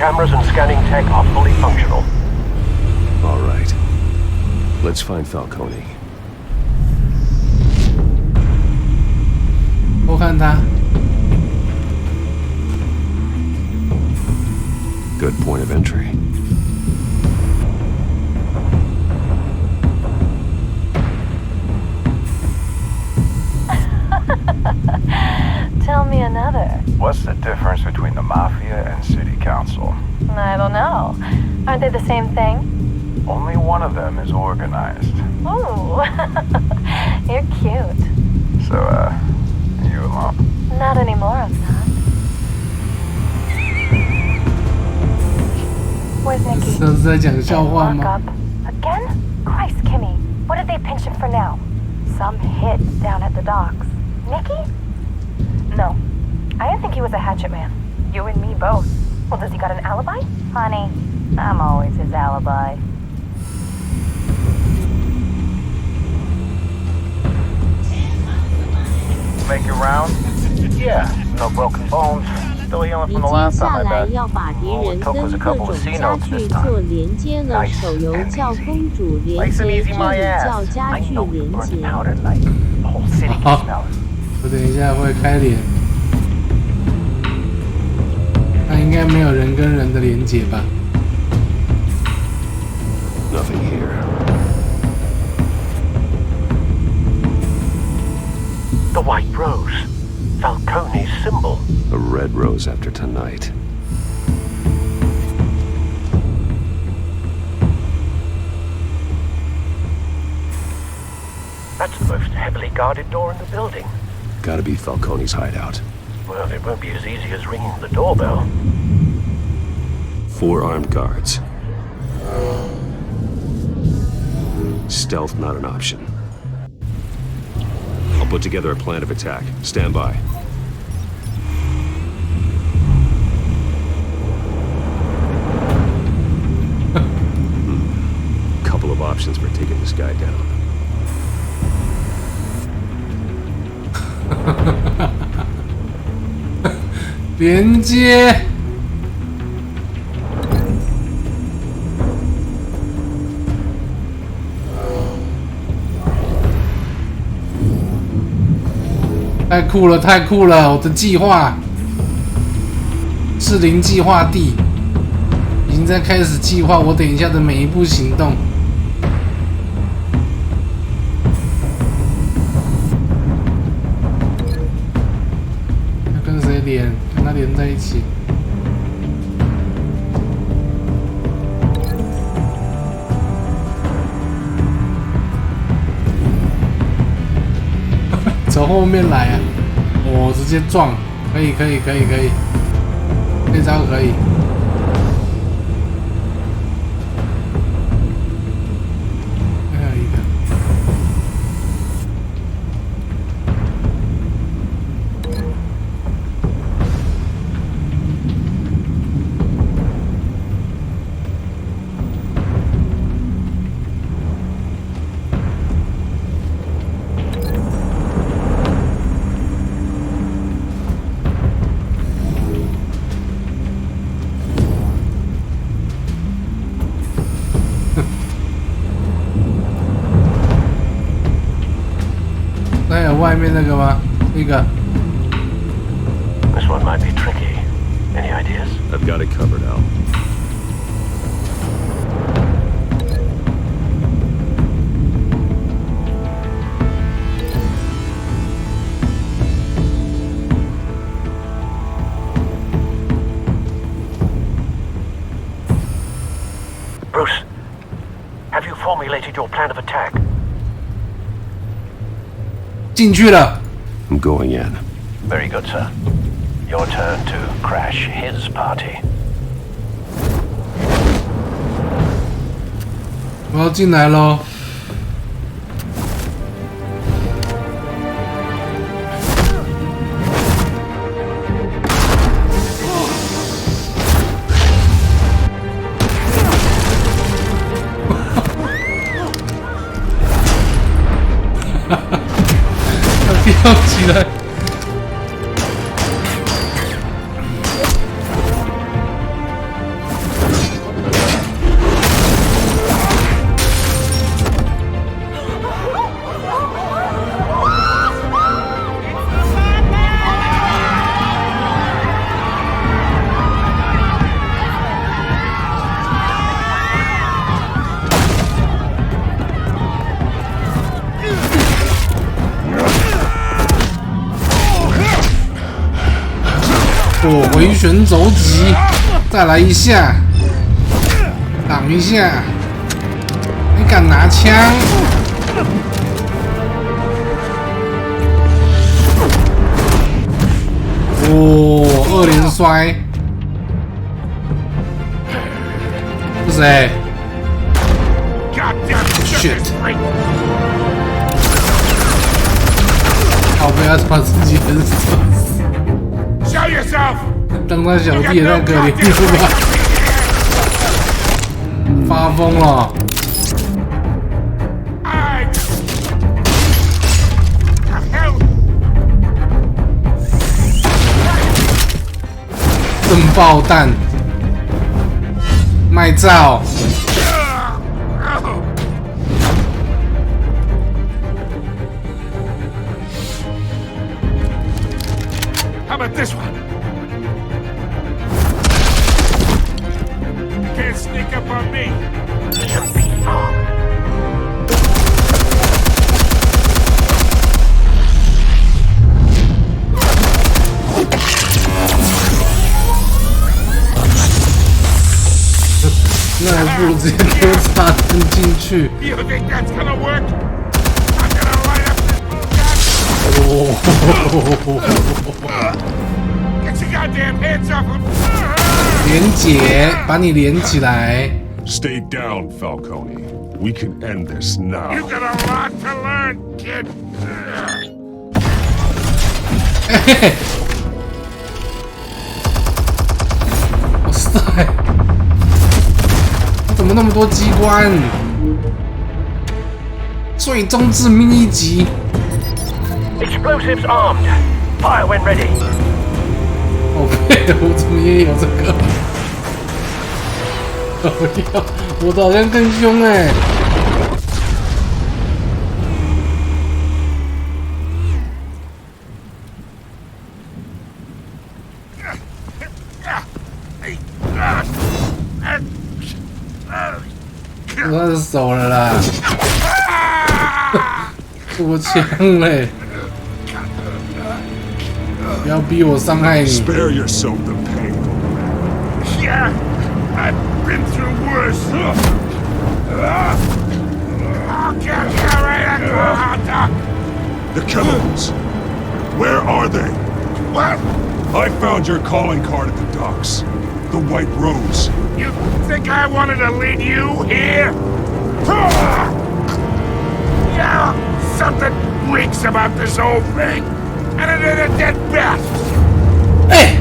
cameras and scanning tech are fully functional. All right. Let's find Falcone. 我看他。Good point of entry. Tell me another. What's the difference between the Mafia and City Council? I don't know. Aren't they the same thing? Only one of them is organized. Ooh, you're cute. So, you alone? Not anymore, I'm not. Where's Nikki? 这是在讲笑话 Lock 吗？ up again? Christ, Kimmy, what did they pinch him for now? Some hit down at the docks. Nikki? No, I didn't think he was a hatchet man. You and me both. Well, does he got an alibi? Honey, I'm always his alibi. Make your round? Yeah, no broken bones. Still healing 你 from the 接 last 下 time I 来 bet. 要把敌人跟各种家具做连接了，手游叫公主连接，这里叫家具连接。好，我等一下会开连。那应该没有人跟人的连接吧 Nothing here. The white rose. Falcone's symbol. A red rose after tonight. That's the most heavily guarded door in the building. Gotta be Falcone's hideout. Well, it won't be as easy as ringing the doorbell. 4 armed guards. Stealth not an option. I'll put together a plan of attack. Stand by. Couple of options for taking this guy down. 连接。太酷了，太酷了！我的计划，士林计划地已经在开始计划我等一下的每一步行动。要跟谁连？跟他连在一起。从后面来啊！我直接撞，可以，这招可以。还有一个，那有外面那个吗？那个。 This one might be tricky. Any ideas? I've got it covered, Al. Bruce, have you formulated your plan of attack? 进去了。 I'm going in. Very good, sir. Your turn to crash his party. 我要进来喽。跳起来！我回旋肘击，再来一下，挡一下。你敢拿枪？哦，二连摔。是谁 ？Shit！ 好，不要把自己人死。当他小弟也太可怜了吧！发疯了。震爆弹，卖照。How about this one? Can't sneak up on me. 那还不如直接丢炸弹进去。You think that's gonna work? I'm gonna light up this Get your goddamn hands off him! 连结，把你连起来。 Stay down, Falcone. We can end this now. You got a lot to learn, kid. 嘿嘿，哇塞！怎么那么多机关？最终致命一击。 Explosives armed. Fire when ready. 哦对，我怎么也有这个？我的好像更凶哎！我的手了啦！我枪嘞！不要逼我伤害你。 Spare yourself the pain. Yeah, I've been through worse. I'll kill you right at the hot dog. The chemicals. Where are they? What? I found your calling card at the docks. The White Rose. You think I wanted to lead you here? Yeah, something reeks about this whole thing. And it ain't a dead bat. 哎！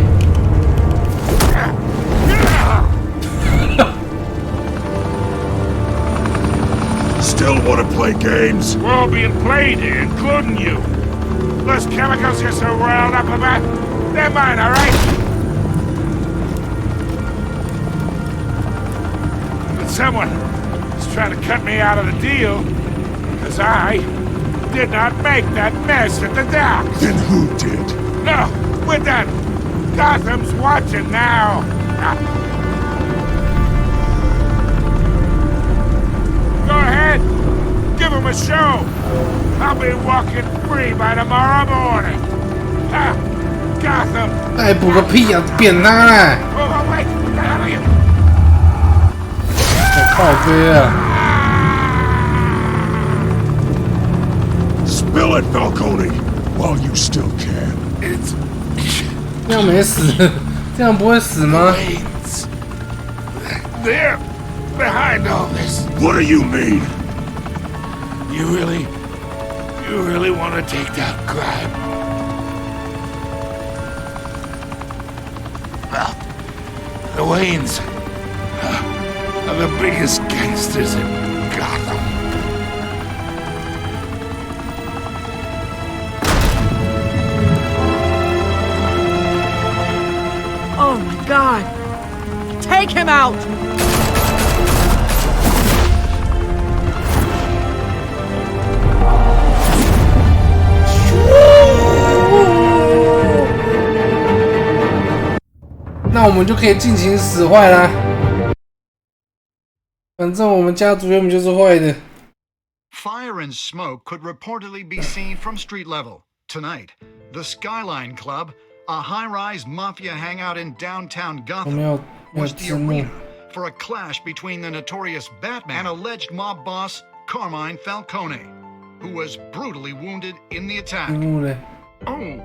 Still want to play games? We're all being played here, including you. Those chemicals you're so riled up about, they're mine, all right? But someone is trying to cut me out of the deal, because I did not make that mess at the docks. Then who did? No, we're done. Gotham's watching now. Go ahead. Give him a show. I'll be walking free by tomorrow morning. Ha! Gotham. 再补个屁啊！扁他啊！ Oh, wait. Get out of here. 我靠飞啊！ Spill it, Falcone, while you still can. It's 这样没死，这样不会死吗？ Wayne's. They're behind all this. What do you mean? You really want to take down crime? Well, the Waynes are the biggest gangsters in Gotham. Oh my God! Take him out! 那我们就可以尽情使坏啦。反正我们家族原本就是坏的。 Fire and smoke could reportedly be seen from street level. Tonight, the Skyline Club, a high-rise mafia hangout in downtown 我 Gotham 没有 was the 字幕 arena for a clash between the notorious Batman and alleged mob boss Carmine Falcone, who was brutally wounded in the attack. 字幕嘞。 Oh.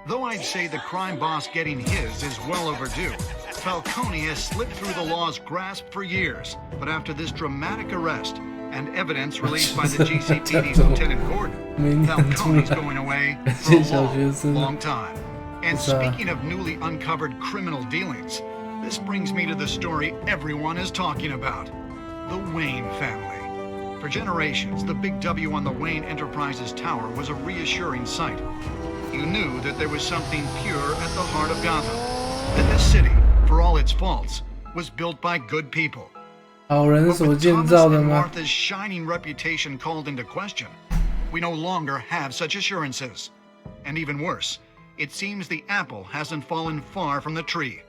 Though I'd say the crime boss getting his is well overdue, Falcone has slipped through the law's grasp for years. But after this dramatic arrest and evidence released by the GCPD's Lieutenant Gordon, Falcone's going away for a long time. And speaking of newly uncovered criminal dealings, this brings me to the story everyone is talking about, the Wayne family. For generations, the big W on the Wayne Enterprises tower was a reassuring sight. You knew that there was something pure at the heart of Gotham, that this city, for all its faults, was built by good people. 好人 But 所 with 建 Thomas 造的 and 吗？ Martha's shining reputation called into question, we no longer have such assurances. And even worse, it seems the apple hasn't fallen far from the tree.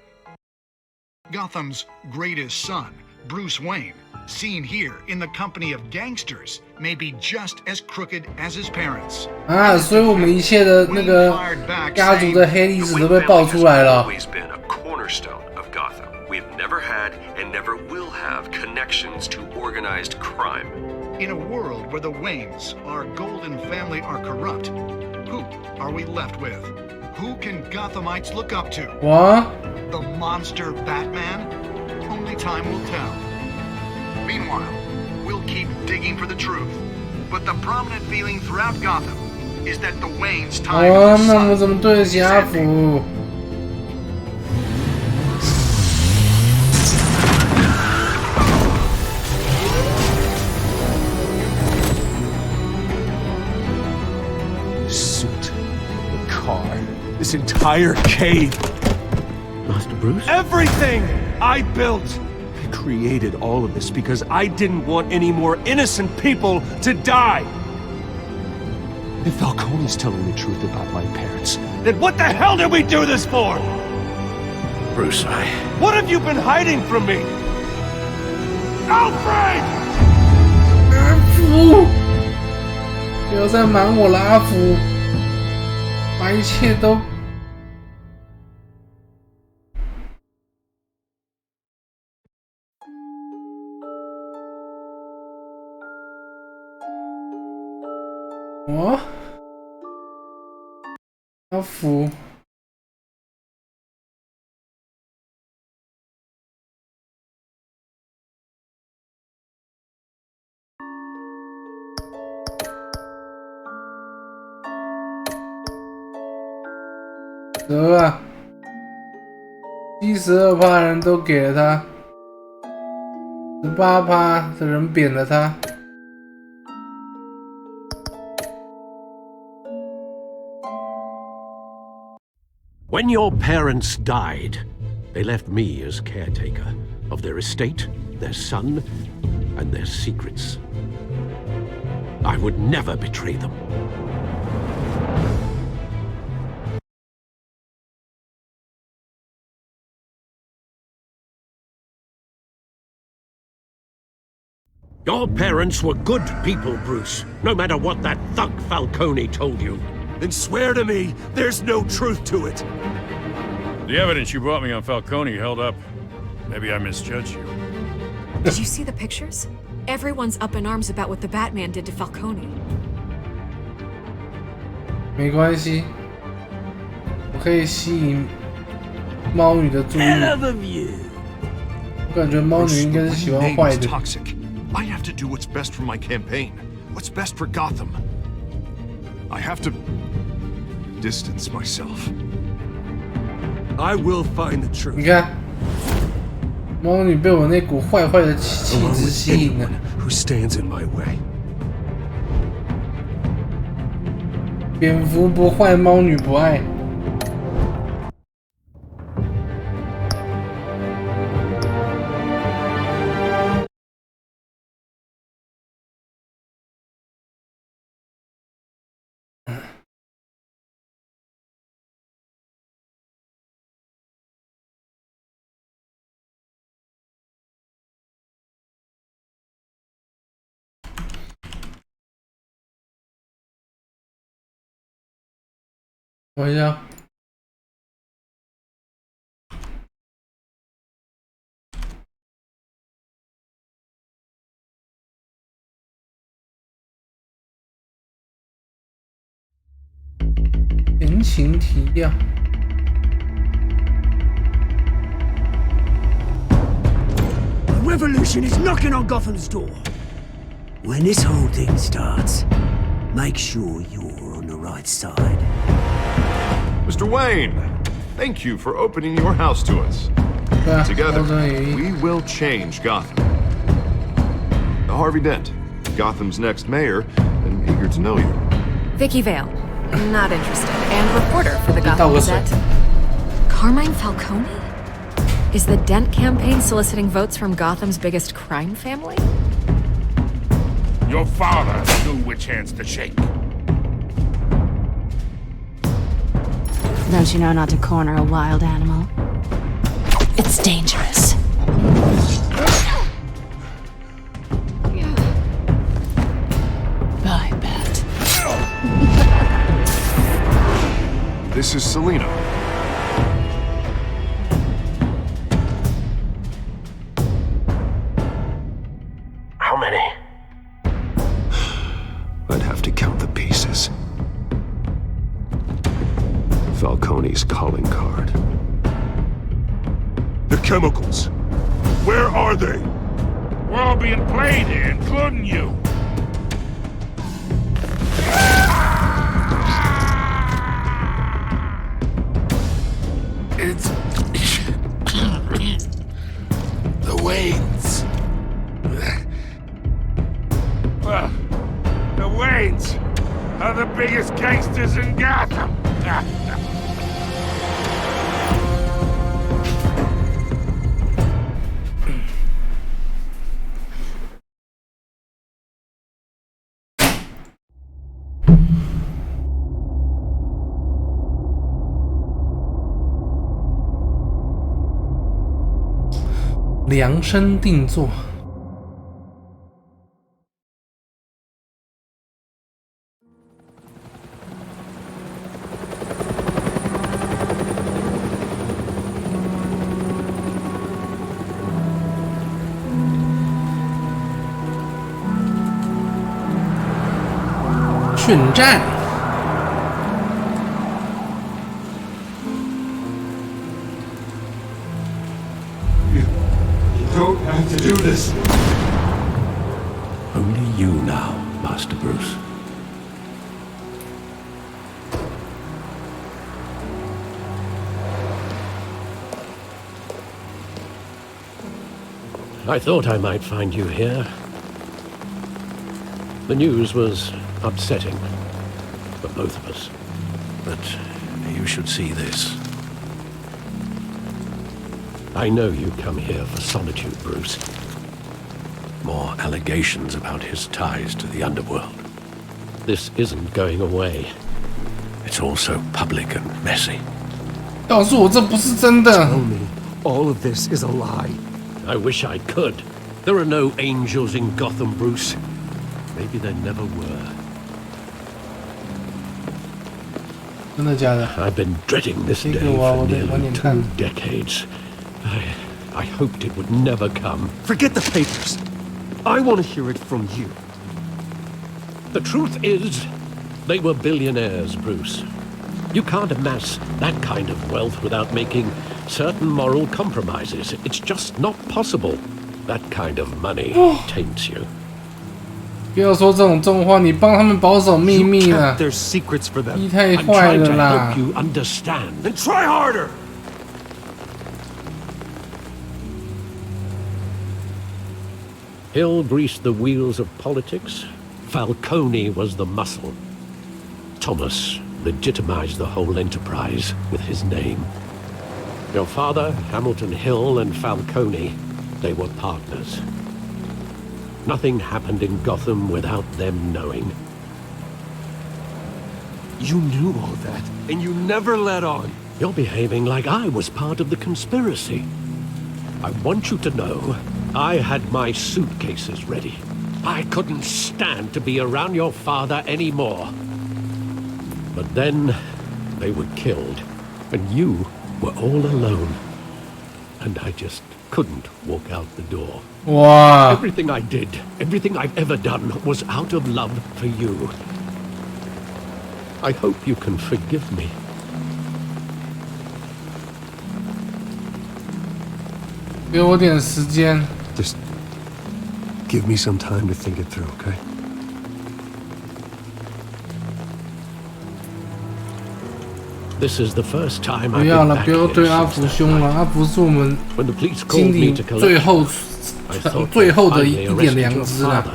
Gotham's greatest son, Bruce Wayne, seen here in the company of gangsters, may be just as crooked as his parents. 啊，所以我们一切的那个家族的黑历史都被爆出来了。 Always been a cornerstone of Gotham. We've never had and never will have connections to organized crime. In a world where the Waynes, our golden family, are corrupt, who are we left with? Who can Gothamites look up to? 我 The monster Batman? Only time will tell. Meanwhile, we'll keep digging for the truth. But the prominent feeling throughout Gotham is that the Wayne's time 哦， in 那 the 我们 sun 怎么对得起 is 阿 ending. 福？ Suit, the car, this entire cave. Master Bruce? Everything I built. I created all of this because I didn't want any more innocent people to die. If Falcone's telling the truth about my parents, then what the hell did we do this for? Bruce, What have you been hiding from me? Alfred! 阿福，不要再瞒我了，阿福，把一切都……我，阿福。 得啊，72%人都给了他，18%的人扁了他。 when your parents died, they left me as caretaker of their estate, their son, and their secrets. I would never betray them. Your parents were good people, Bruce, no matter what that thug Falcone told you. Then swear to me there's no truth to it. The evidence you brought me on Falcone held up. Maybe I misjudged you. Did you see the pictures? Everyone's up in arms about what the Batman did to Falcone. 没关系，我可以吸引猫女的注意。我感觉猫女应该是喜欢坏的。 I have to do what's best for my campaign. What's best for Gotham. I have to distance myself. I will find the truth. 你看，猫女被我那股坏坏的气质吸引了。 Who stands in my way? 蝙蝠不坏，猫女不爱。等一下。情提要。A revolution is knocking on Gotham's door. When this whole thing starts, make sure you're on the right side. Mr. Wayne, thank you for opening your house to us. Together, we will change Gotham. Harvey Dent, Gotham's next mayor, and eager to know you. Vicky Vale, not interested, and reporter for the Gotham Gazette. Carmine Falcone? Is the Dent campaign soliciting votes from Gotham's biggest crime family? Your father knew which hands to shake. Don't you know not to corner a wild animal? It's dangerous. Bye, Bat. This is Selina. How many? I'd have to count the pieces. Falcone's calling card. The chemicals. Where are they? We're all being played here, including you. It's the Waynes. Well, the Waynes are the biggest gangsters in Gotham. 量身定做。训战。 Don't have to do this. Only you now, Master Bruce. I thought I might find you here. The news was upsetting for both of us. But you should see this. I know you come here for solitude, Bruce. More allegations about his ties to the underworld. This isn't going away. It's all so public and messy. 告诉我这不是真的。 Tell me all of this is a lie. I wish I could. There are no angels in Gotham, Bruce. Maybe there never were. 真的假的？ I've been dreading this day for nearly 2 decades. I hoped it would never come. Forget the papers. I want to hear it from you. The truth is, they were billionaires, Bruce. You can't amass that kind of wealth without making certain moral compromises. It's just not possible. That kind of money taints you. 不要说这种重话，你帮他们保守秘密了。 There's secrets for them. 你太坏了啦 I'm trying to help you understand. Then try harder. Hill greased the wheels of politics. Falcone was the muscle. Thomas legitimized the whole enterprise with his name. Your father, Hamilton Hill, and Falcone, they were partners. Nothing happened in Gotham without them knowing. You knew all that, and you never let on. You're behaving like I was part of the conspiracy. I want you to know I had my suitcases ready. I couldn't stand to be around your father anymore. But then they were killed, and you were all alone. And I just couldn't walk out the door. Wow. Everything I did, everything I've ever done was out of love for you. I hope you can forgive me. 给我点时间。Just give me some time to think it through, okay? This is the first time 不 I've 要 been 了， back 不要 here 对阿 since 福 that 凶了， night. 阿福是我们 When the police 经 called 理 me to 最 collect 后 I thought 最 they'd 后的 finally 一点 arrested 良 your 知了。 father.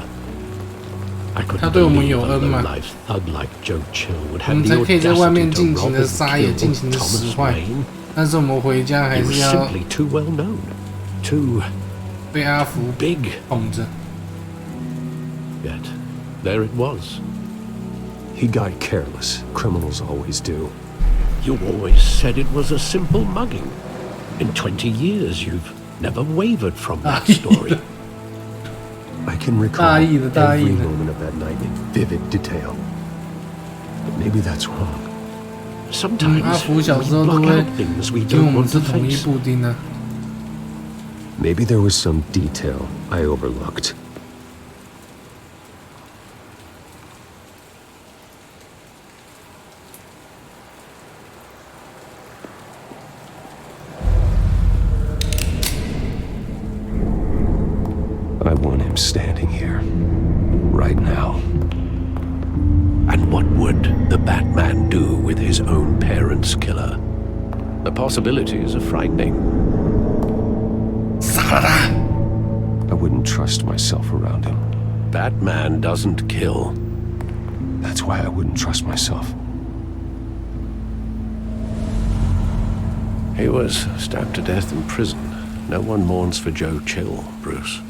I 他 couldn't 对我们 believe 有 a 恩嘛， low-life thug like Joe Chill would 我 have 们 the 才可以在外面 audacity 尽 to 情 rob 的 and 杀，也 kill 尽情的使 Thomas 坏。 Wayne. 但是我们回家还 He 是 was 要 simply too well known, too 被阿福 big. 捧着。 Yet there it was. He got careless. Criminals always do. You always said it was a simple mugging. In 20 years, you've never wavered from that story. I can recall every moment of that night in vivid detail. But maybe that's wrong. Sometimes 阿福小 we 时候都 block 会 out things we 因为我 don't 们 want 是 to 统一 face. 布丁呢。 Maybe there was some detail I overlooked. I want him standing here, right now. And what would the Batman do with his own parents' killer? The possibilities are frightening. I wouldn't trust myself around him. Batman doesn't kill. That's why I wouldn't trust myself. He was stabbed to death in prison. No one mourns for Joe Chill, Bruce.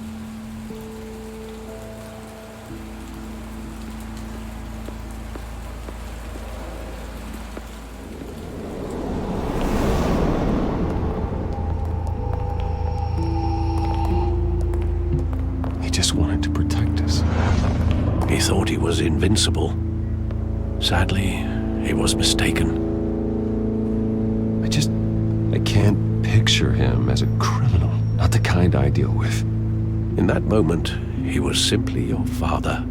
He just wanted to protect us. He thought he was invincible. Sadly, he was mistaken. I can't picture him as a criminal. Not the kind I deal with. In that moment, he was simply your father.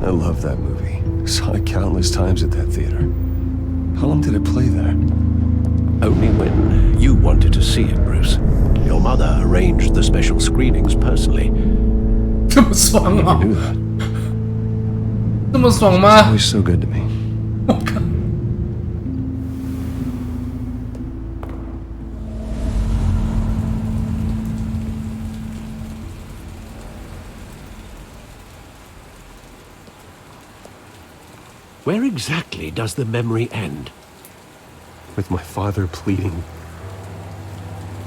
I love that movie. Saw it countless times at that theater. How long did it play there? Only when you wanted to see it, Bruce. Your mother arranged the special screenings personally. 这么爽啊！ I knew that. 这么爽 He's 吗？ always so good to me. 我靠！ Where exactly does the memory end? With my father pleading,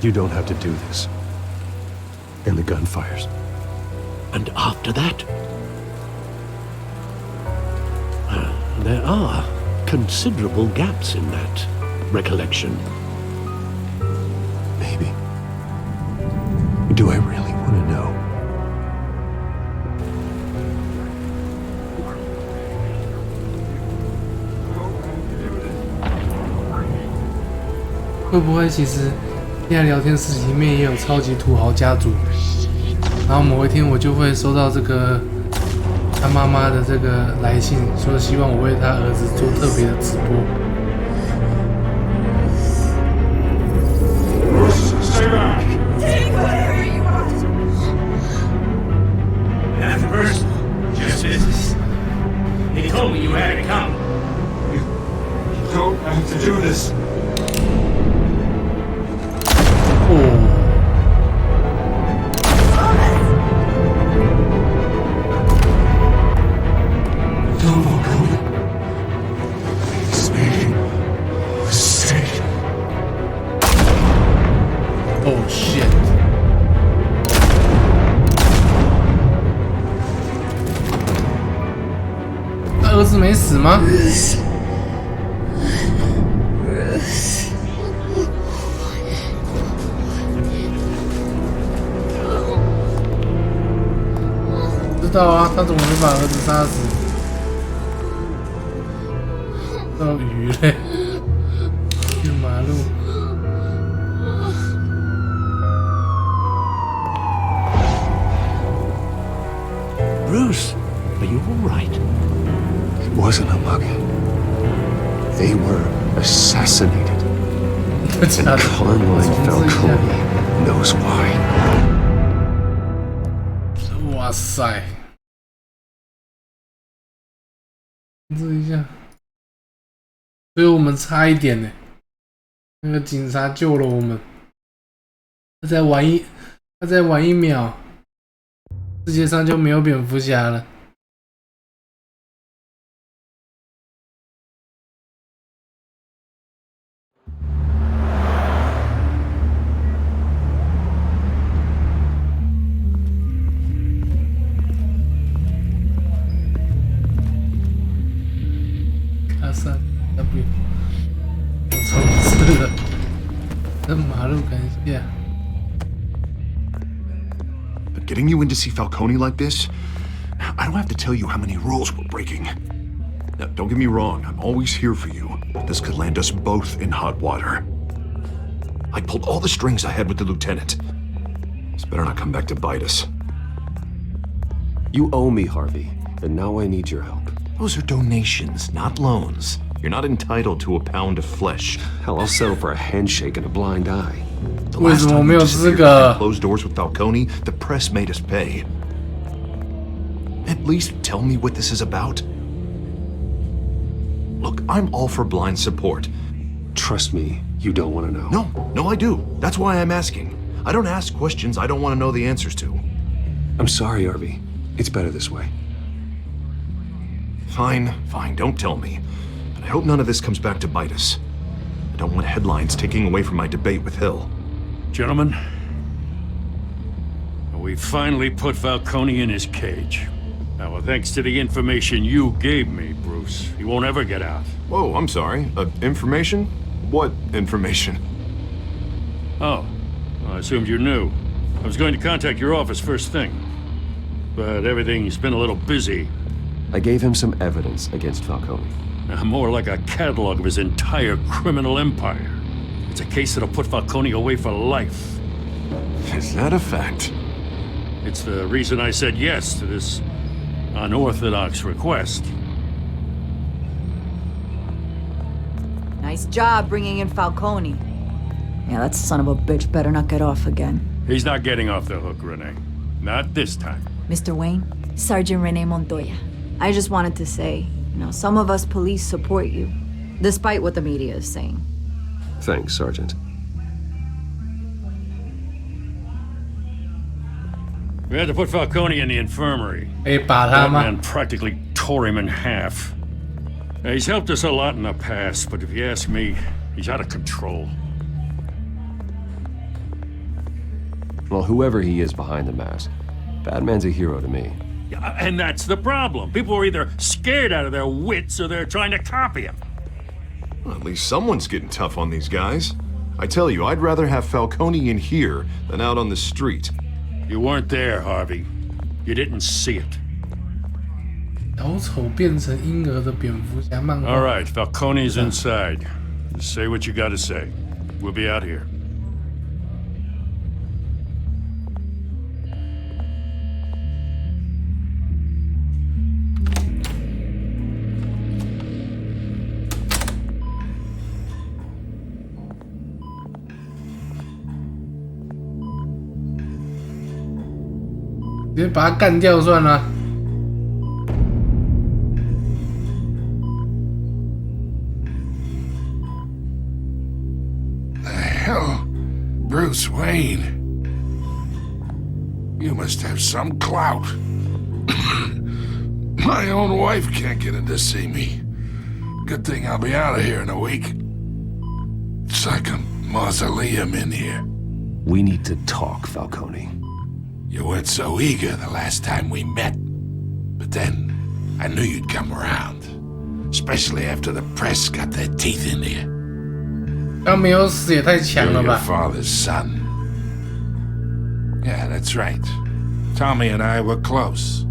"You don't have to do this." And the gunfires. And after that? There are considerable gaps in that recollection. Maybe. Do I really want to know? 会不会其实现在聊天室里面也有超级土豪家族？然后某一天我就会收到这个他妈妈的这个来信，说希望我为他儿子做特别的直播。 Stay back! Take whatever you want! Nothing personal, just business. He told me you had it coming. You don't have to do this. 哦。 Oh shit！ 他儿子没死吗？知道啊，他怎么没把儿子杀死？到鱼嘞，过马路。right. It wasn't a mug. They were assassinated. And Carmine Falcone knows why. 哇塞！这一下，所以我们差一点呢。那个警察救了我们。他再晚一秒，世界上就没有蝙蝠侠了。3W， 我冲刺了，这马路感谢。But getting you in to see Falcone like this, I don't have to tell you how many rules we're breaking. Now, don't get me wrong, I'm always here for you, but this could land us both in hot water. I pulled all the strings I had with the lieutenant. This better not come back to bite us. You owe me, Harvey, and now I need your help. Those are donations, not loans. You're not entitled to a pound of flesh. Hell, I'll settle for a handshake and a blind eye. The last time we disappeared behind closed doors with Falcone, the press made us pay. At least tell me what this is about. Look, I'm all for blind support. Trust me, you don't want to know. No, I do. That's why I'm asking. I don't ask questions I don't want to know the answers to. I'm sorry, Harvey. It's better this way. Fine, don't tell me. But I hope none of this comes back to bite us. I don't want headlines taking away from my debate with Hill. Gentlemen, we finally put Falcone in his cage. Now, thanks to the information you gave me, Bruce, he won't ever get out. Whoa, I'm sorry. Information? What information? Oh, well, I assumed you knew. I was going to contact your office first thing. But everything's been a little busy. I gave him some evidence against Falcone. More like a catalog of his entire criminal empire. It's a case that'll put Falcone away for life. Is that a fact? It's the reason I said yes to this unorthodox request. Nice job bringing in Falcone. Yeah, that son of a bitch better not get off again. He's not getting off the hook, Renee. Not this time. Mr. Wayne, Sergeant Renee Montoya. I just wanted to say, some of us police support you, despite what the media is saying. Thanks, Sergeant. We had to put Falcone in the infirmary. That man practically tore him in half. He's helped us a lot in the past, but if you ask me, he's out of control. Well, whoever he is behind the mask, Batman's a hero to me. Yeah, and that's the problem. People are either scared out of their wits or they're trying to copy him. Well, at least someone's getting tough on these guys. I tell you, I'd rather have Falcone in here than out on the street. You weren't there, Harvey. You didn't see it. All right, Falcone's inside. Just say what you gotta say. We'll be out here. Bruce Wayne. You must have some clout. My own wife can't get in to see me. Good thing I'll be out of here in a week. It's like a mausoleum in here. We need to talk, Falcone. You weren't so eager the last time we met. But then, I knew you'd come around. Especially after the press got their teeth into you. You're your father's son. Yeah, that's right. Tommy and I were close.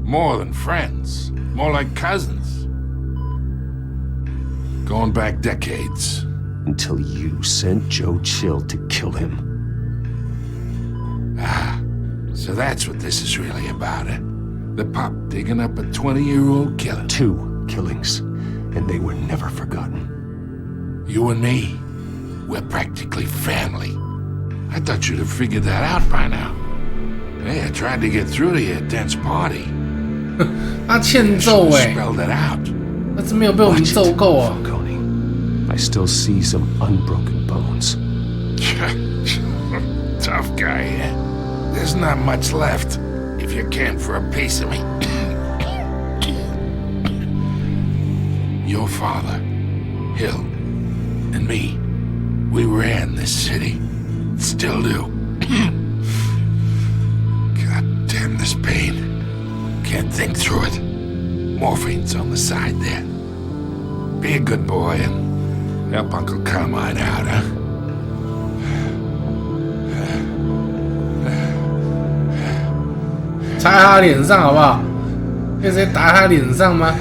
More than friends. More like cousins. Going back decades. Until you sent Joe Chill to kill him. Ah, so that's what this is really about, eh? The pup digging up a 20-year-old killer. 2 killings, and they were never forgotten. You and me, we're practically family. I thought you'd have figured that out by now. Hey, I tried to get through to your dense party. 他欠揍哎， spelled it out. 他真没有被我们揍够啊。I still see some unbroken bones. Tough guy, yeah? There's not much left. If you came for a piece of me. Your father, Hill, and me, we ran this city. Still do. God damn this pain. Can't think through it. Morphine's on the side there. Be a good boy and help Uncle Carmine out, huh? 插他脸上好不好？可以直接打他脸上吗？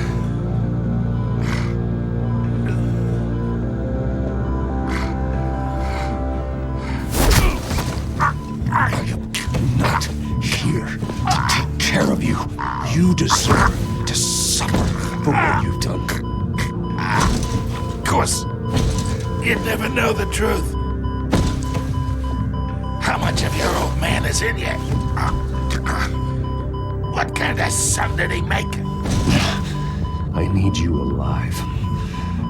You deserve to suffer for what you've done. Of course, you'd never know the truth. How much of your old man is in you? What kind of son did he make? I need you alive,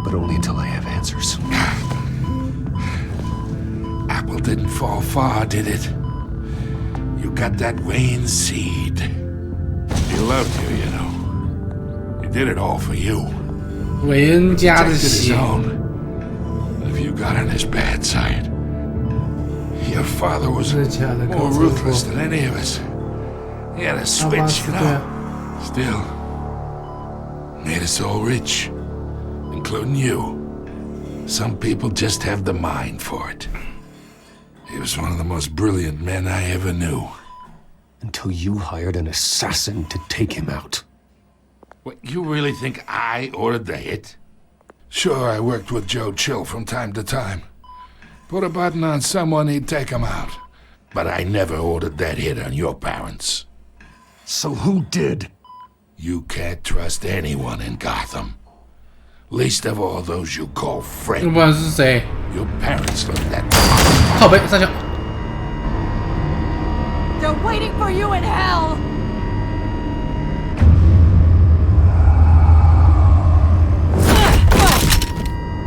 but only until I have answers. Apple didn't fall far, did it? You got that Wayne seed. He loved you, you know. He did it all for you. 韦恩家的 his 血。 own. If you got on his bad side, your father was more ruthless than any of us. He had a switch, you know. Still, made us all rich, including you. Some people just have the mind for it. He was one of the most brilliant men I ever knew. Until you hired an assassin to take him out. What, you really think I ordered the hit? Sure, I worked with Joe Chill from time to time. Put a button on someone, he'd take him out. But I never ordered that hit on your parents. So who did? You can't trust anyone in Gotham. Least of all those you call friends. 不然是谁？ Your parents looked at. 靠北，上校。 They're waiting for you in hell!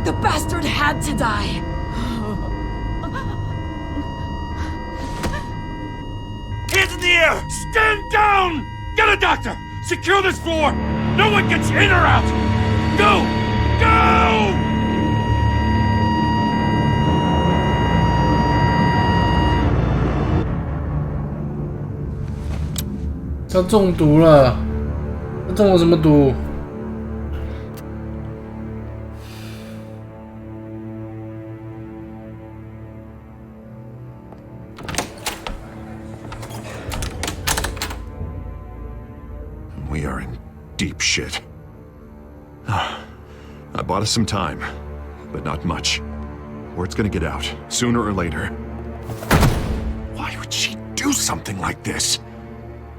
The bastard had to die! Hands in the air! Stand down! Get a doctor! Secure this floor! No one gets in or out! Go! Go! 他中毒了，他中了什么毒？ We are in deep shit. I bought us some time, but not much. Word's gonna get out, sooner or later. Why would she do something like this?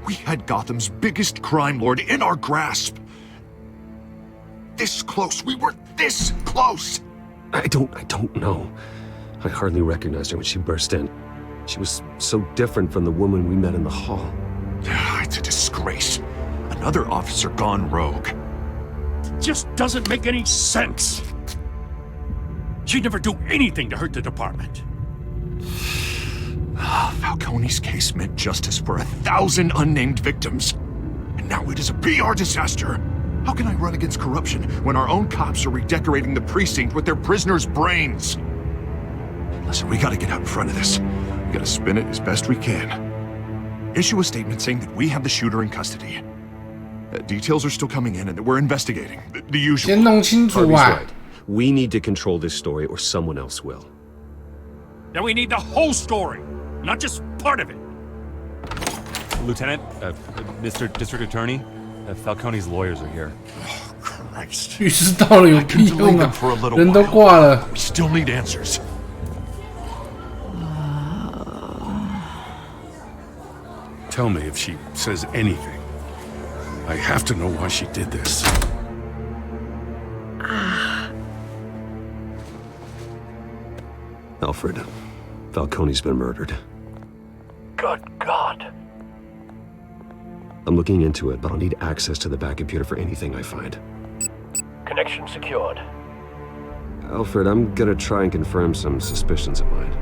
We had Gotham's biggest crime lord in our grasp. This close. We were this close. I don't know. I hardly recognized her when she burst in. She was so different from the woman we met in the hall. It's a disgrace. Another officer gone rogue. It just doesn't make any sense. She'd never do anything to hurt the department. Falcone's case meant justice for 1,000 unnamed victims. And now it is a PR disaster. How can I run against corruption when our own cops are redecorating the precinct with their prisoners' brains? Listen, we gotta get out in front of this. We gotta spin it as best we can. Issue a statement saying that we have the shooter in custody. Details are still coming in and that we're investigating. The usual. 先弄清楚啊。 Harvey's right. We need to control this story or someone else will. Then we need the whole story, not just part of it. Lieutenant, Mr. District Attorney, Falcone's lawyers are here. Oh, Christ. 律师到了有屁用啊！人都挂了。 We still need answers. Tell me if she says anything. I have to know why she did this. Alfred, Falcone's been murdered. Good God. I'm looking into it, but I'll need access to the back computer for anything I find. Connection secured. Alfred, I'm gonna try and confirm some suspicions of mine.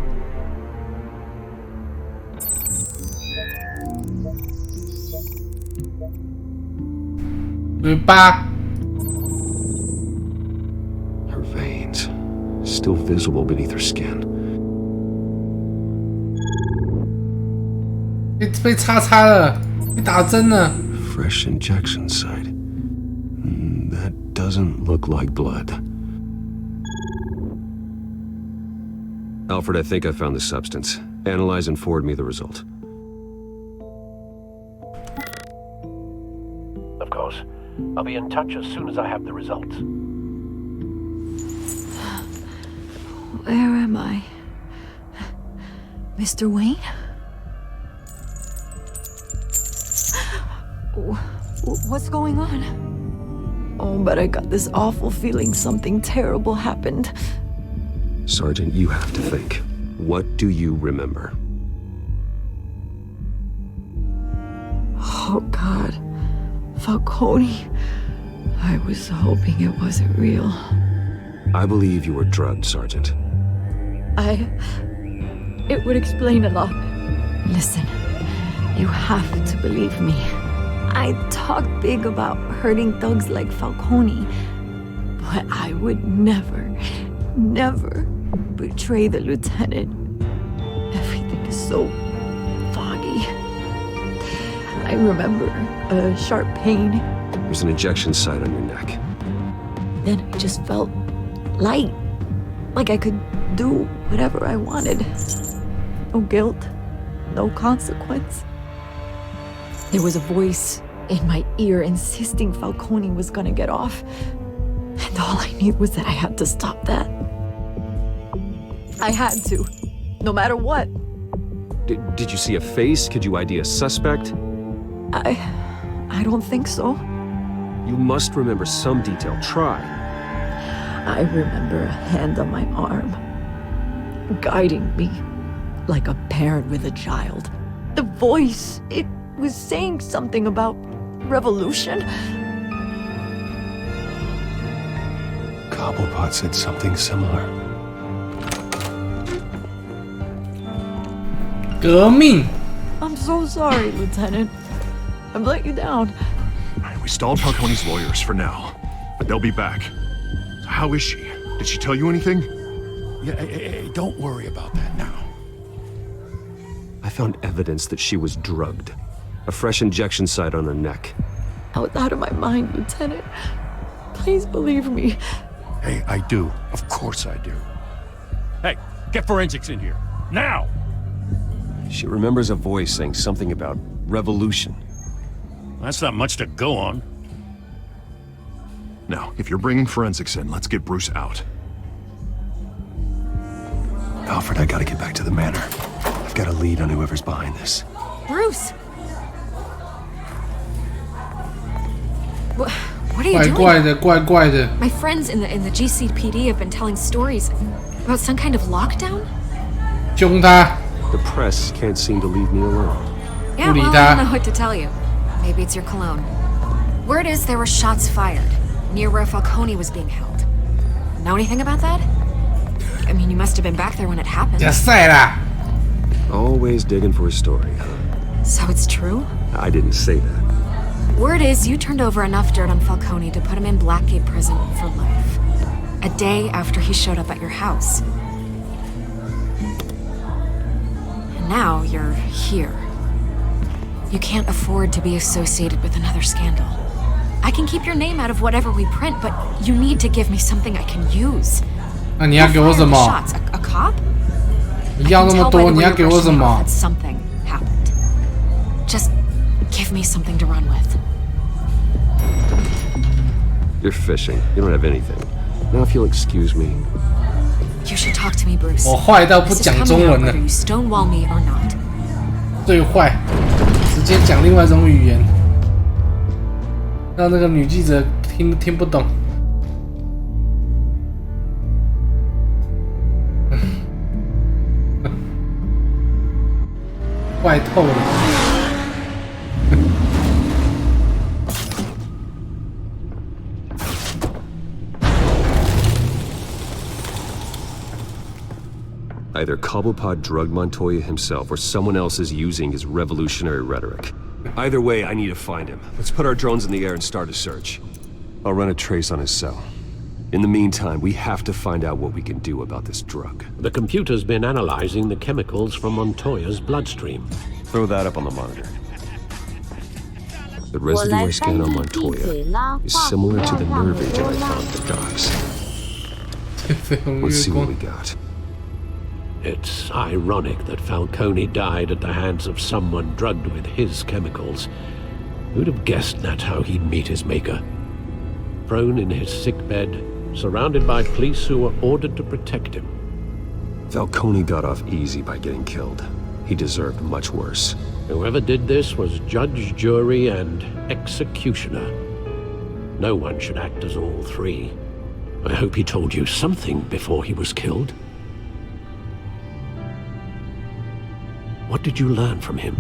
Her veins, still visible beneath her skin. 被插插了，被打针了。Fresh injection site. That doesn't look like blood. Alfred, I think I found the substance. Analyze and forward me the result. Of course. I'll be in touch as soon as I have the results. Where am I? Mr. Wayne? What's going on? Oh, but I got this awful feeling something terrible happened. Sergeant, you have to think. What do you remember? Oh, God. Falcone. I was hoping it wasn't real. I believe you were drugged, Sergeant. It would explain a lot. Listen, you have to believe me. I talk big about hurting thugs like Falcone, but I would never betray the lieutenant. Everything is so foggy. I remember a sharp pain. There's an injection site on your neck. Then I just felt light, like I could do whatever I wanted. No guilt, no consequence. There was a voice in my ear insisting Falcone was gonna get off. And all I knew was that I had to stop that. I had to, no matter what. Did you see a face? Could you ID a suspect? I don't think so. You must remember some detail. Try. I remember a hand on my arm, guiding me like a parent with a child. The voice, it was saying something about revolution. Cobblepot said something similar. 革命 I'm so sorry, Lieutenant. I've let you down. We stalled Falcone's lawyers for now, but they'll be back. How is she? Did she tell you anything? Yeah, hey, don't worry about that now. I found evidence that she was drugged. A fresh injection site on her neck. I was out of my mind, Lieutenant. Please believe me. Hey, I do. Of course I do. Hey, get forensics in here. Now! She remembers a voice saying something about revolution. That's not much to go on. Now, if you're bringing forensics in, let's get Bruce out. Alfred, I gotta get back to the manor. I've got a lead on whoever's behind this. Bruce! What are you doing? 怪的. My friends in the GCPD have been telling stories about some kind of lockdown? 凶他. The press can't seem to leave me alone. Yeah, well, I don't know what to tell you. Maybe it's your cologne. Word is there were shots fired near where Falcone was being held. Know anything about that? I mean, you must have been back there when it happened. Ya sé啦. Always digging for a story, huh? So it's true? I didn't say that. Word is you turned over enough dirt on Falcone to put him in Blackgate Prison for life. A day after he showed up at your house. And now you're here. You can't afford to be associated with another scandal. I can keep your name out of whatever we print, but you need to give me something I can use. 那你要给我什么？ A cop? 你要那么多，你要给我什么？ Something happened. Just give me something to run with. You're fishing. You don't have anything. Now, if you'll excuse me. You should talk to me, Bruce. 我坏到不讲中文了。 You stonewall me or not. 最坏，直接讲另外一种语言。让那个女记者听不懂。坏透了。Either Cobblepot drugged Montoya himself or someone else is using his revolutionary rhetoric. Either way, I need to find him. Let's put our drones in the air and start a search. I'll run a trace on his cell. In the meantime, we have to find out what we can do about this drug. The computer's been analyzing the chemicals from Montoya's bloodstream. Throw that up on the monitor. The residue I scanned on Montoya is similar to the nerve agent I found at the docks. Let's see what we got. It's ironic that Falcone died at the hands of someone drugged with his chemicals. Who'd have guessed that's how he'd meet his maker? Prone in his sickbed, surrounded by police who were ordered to protect him. Falcone got off easy by getting killed. He deserved much worse. Whoever did this was judge, jury, and executioner. No one should act as all three. I hope he told you something before he was killed. What did you learn from him?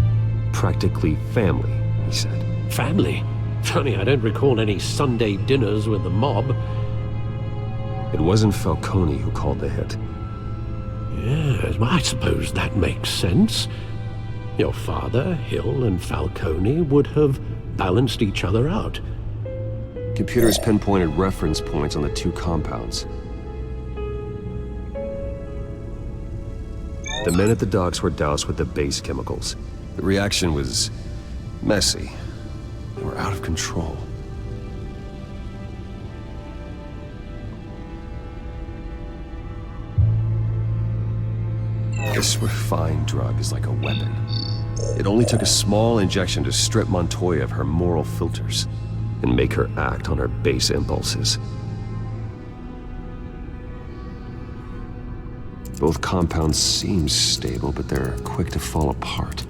Practically family, he said. Family? Funny, I don't recall any Sunday dinners with the mob. It wasn't Falcone who called the hit. Yes, well, I suppose that makes sense. Your father, Hill, and Falcone would have balanced each other out. Computers pinpointed reference points on the two compounds. The men at the docks were doused with the base chemicals. The reaction was messy. They were out of control. This refined drug is like a weapon. It only took a small injection to strip Montoya of her moral filters and make her act on her base impulses. Both compounds seem stable, but they're quick to fall apart.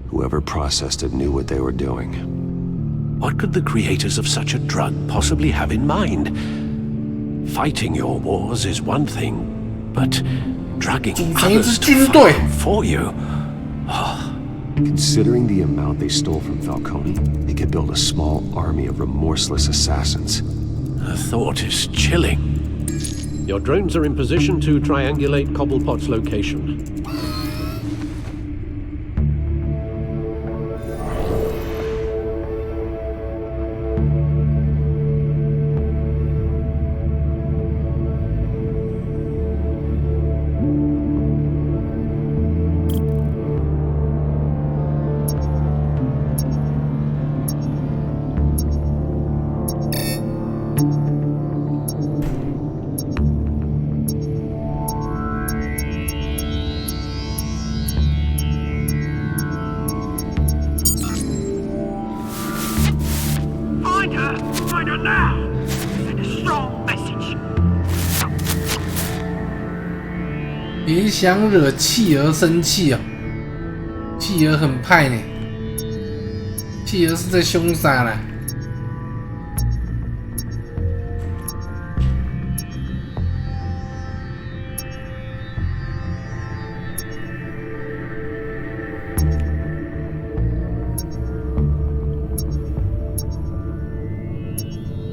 Whoever processed it knew what they were doing. What could the creators of such a drug possibly have in mind? Fighting your wars is one thing, but drugging others to fight them for you. Considering the amount they stole from Falcone, they could build a small army of remorseless assassins. The thought is chilling. Your drones are in position to triangulate Cobblepot's location.别想惹企鹅生气哦，企鹅很派呢，企鹅是在凶杀啦。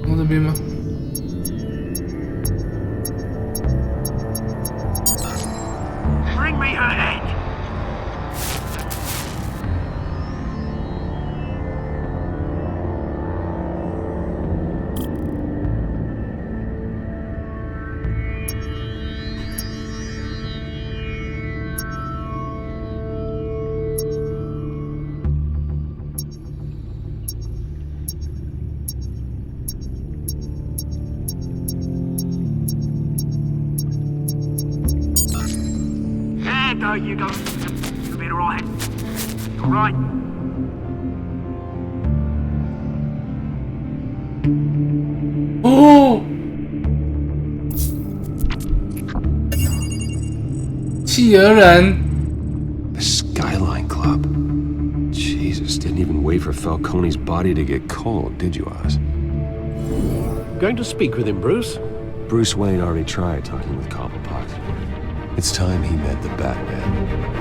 往这边吗？There you go. You'll be alright. Alright. Oh! 企鹅人 The Skyline Club. Jesus, didn't even wait for for Falcone's body to get cold, did you, Oz? Going to speak with him, Bruce? Bruce Wayne already tried talking with Cobblepot. It's time he met the Batman.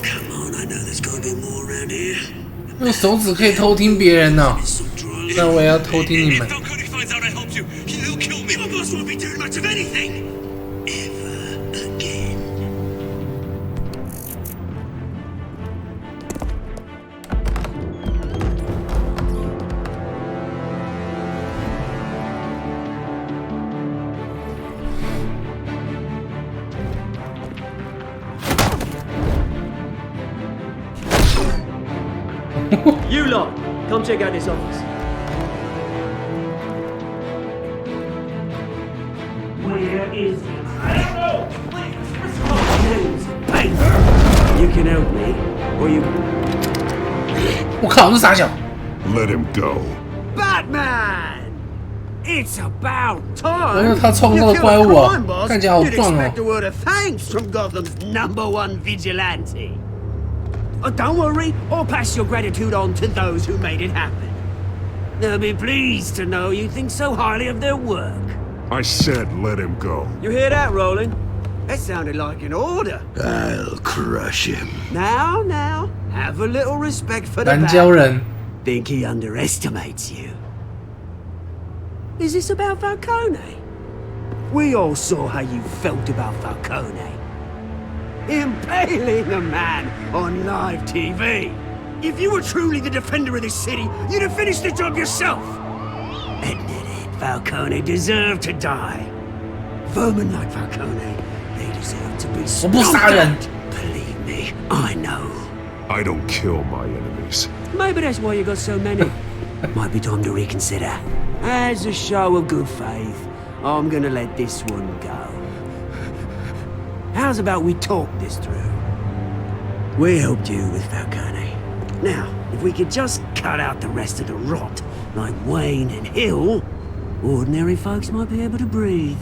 Come on, I know there's gotta be more around here. 用手指可以偷听别人呢、那我也要偷听你们。You lot, come check out this office. Where is it? I don't know! Hey, you can help me, or you... 我靠，这傻小。 Let him go. Batman! It's about 哎呦， time! 他创造的怪物啊，看起来好 You'd 壮哦 expect。a word of thanks from Gotham's #1 vigilante. Oh, don't worry, I'll pass your gratitude on to those who made it happen. They'll be pleased to know you think so highly of their work. I said let him go. You hear that, Roland? That sounded like an order. I'll crush him. Now, have a little respect for the 蓝胶 Bat. 人， Think he underestimates you. Is this about Falcone? We all saw how you felt about Falcone. Impaling a man on live TV. If you were truly the defender of this city, you'd have finished the job yourself. Admit it, Falcone deserved to die. Vermin like Falcone, they deserve to be 我不杀人。 Believe me, I know. I don't kill my enemies. Maybe that's why you got so many. Might be time to reconsider. As a show of good faith, I'm gonna let this one go. How's about we talk this through? We helped you with Falcone. Now, if we could just cut out the rest of the rot, like Wayne and Hill, ordinary folks might be able to breathe.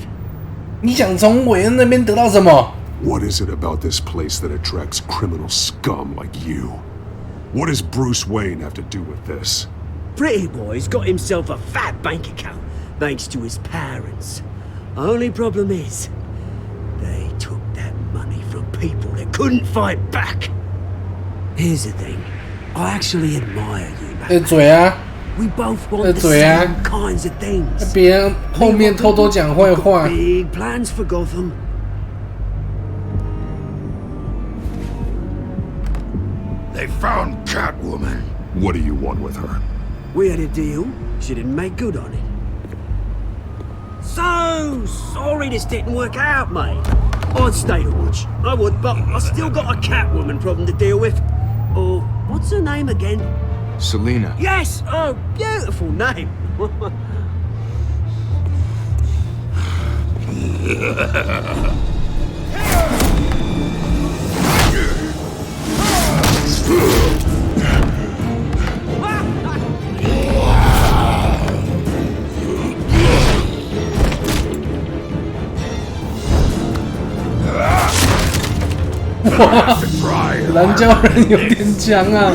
你想从韦恩那边得到什么？ What is it about this place that attracts criminal scum like you? What does Bruce Wayne have to do with this? Pretty Boy's got himself a fat bank account, thanks to his parents. Only problem is, they took that money from people that couldn't fight back. Here's the thing, I actually admire you, 对嘴啊， We both 对 want the 嘴啊 same， kinds of things. 别人后面偷偷讲坏话。 Big plans for Gotham. They found Catwoman. What do you want with her? We had a deal. She didn't make good on it. So sorry this didn't work out, mate. I'd stay to watch. I would, but I still got a Catwoman problem to deal with. Oh, what's her name again? Selina. Yes! Oh, beautiful name.哇，蓝胶人有点强啊！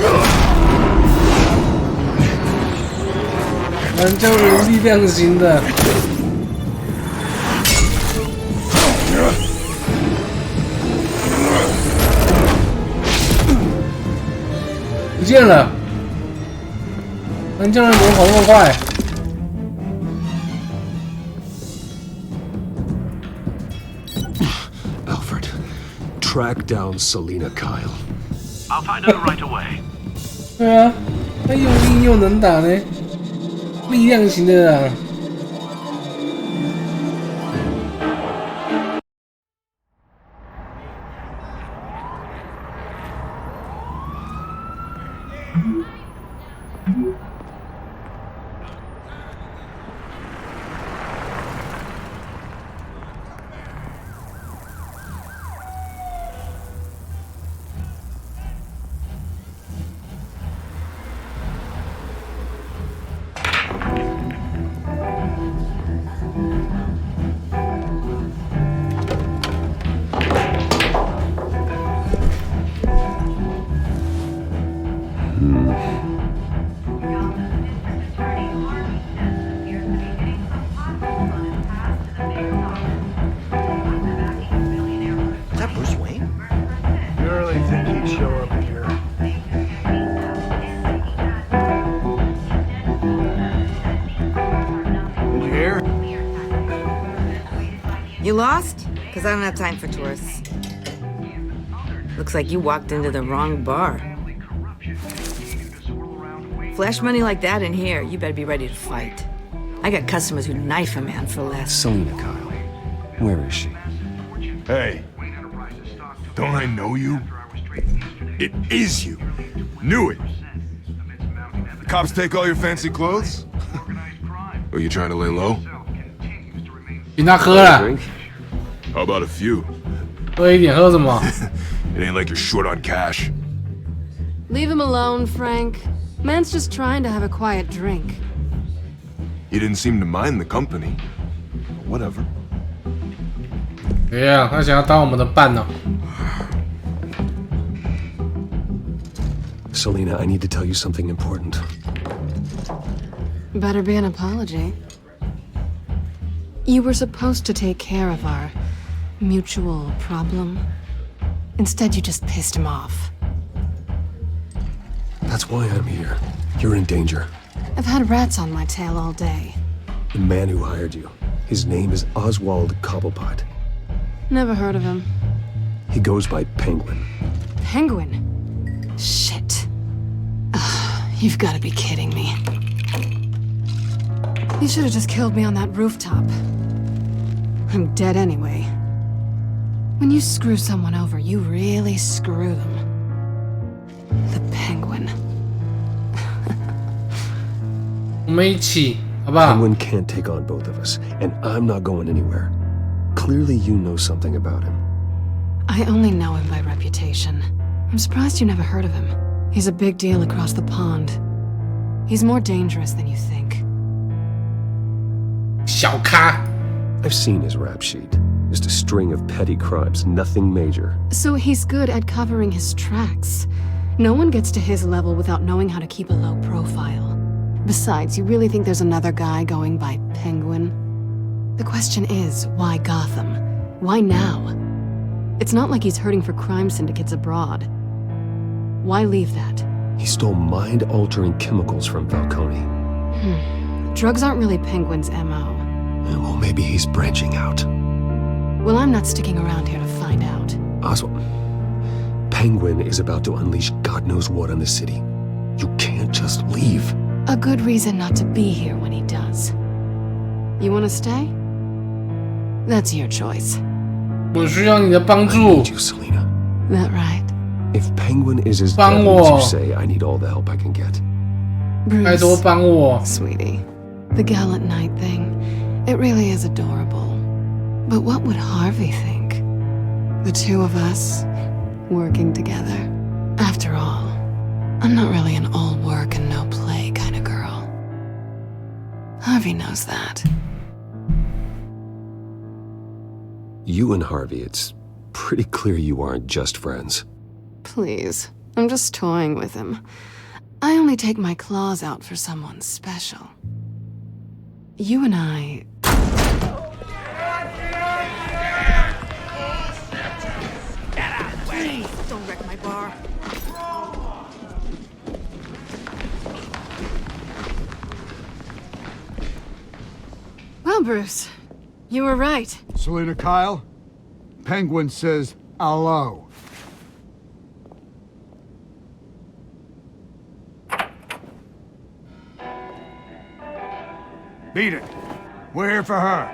蓝胶人力量型的，不见了！蓝胶人怎么跑那么快？ Track down Selina Kyle. I'll find her right away. 对啊，他又硬又能打呢，力量型的啊。Is that Bruce Wayne? You really think he'd show up here? Did you hear? You lost? Because I don't have time for tourists. Looks like you walked into the wrong bar. Flash money like that in here, you better be ready to fight. I got customers who'd knife a man for less. Selena Kyle. Where is she? Hey. Don't I know you? It is you. Knew it. The cops take all your fancy clothes? Are you trying to lay low? 请他喝了。 How about a few? 喝一点，喝什么？ It ain't like you're short on cash. Leave him alone, Frank. Man's just trying to have a quiet drink. You didn't seem to mind the company. Whatever. Yeah, 他想要当我们的伴呢。 Selena, I need to tell you something important. Better be an apology. You were supposed to take care of our mutual problem. Instead, you just pissed him off. That's why I'm here. You're in danger. I've had rats on my tail all day. The man who hired you. His name is Oswald Cobblepot. Never heard of him. He goes by Penguin. Penguin? Shit. You've got to be kidding me. You should have just killed me on that rooftop. I'm dead anyway. When you screw someone over, you really screw them. The Penguin. 我们一起，好不好？ Penguin can't take on both of us, and I'm not going anywhere. Clearly, you know something about him. I only know him by reputation. I'm surprised you never heard of him. He's a big deal across the pond. He's more dangerous than you think. 小咖。 I've seen his rap sheet. Just a string of petty crimes, nothing major. So he's good at covering his tracks. No one gets to his level without knowing how to keep a low profile. Besides, you really think there's another guy going by Penguin? The question is, why Gotham? Why now? It's not like he's hurting for crime syndicates abroad. Why leave that? He stole mind-altering chemicals from Falcone. Drugs aren't really Penguin's MO. Well, maybe he's branching out. Well, I'm not sticking around here to find out. Oswald, Penguin is about to unleash God knows what on the city. You can't just leave. A good reason not to be here when he does. You want to stay? That's your choice. 我需要你的帮助。 I need you, Selena. That right? If Penguin is as deadly as you say, I need all the help I can get. Bruce, 拜托帮我 sweetie. The gallant knight thing, it really is adorable. But what would Harvey think? The two of us working together. After all, I'm not really an all work and no play kind of girl. Harvey knows that. You and Harvey, it's pretty clear you aren't just friends. Please, I'm just toying with him. I only take my claws out for someone special. You and I... Please, don't wreck my bar. Well, Bruce, you were right. Selena Kyle, Penguin says hello. Beat it. We're here for her.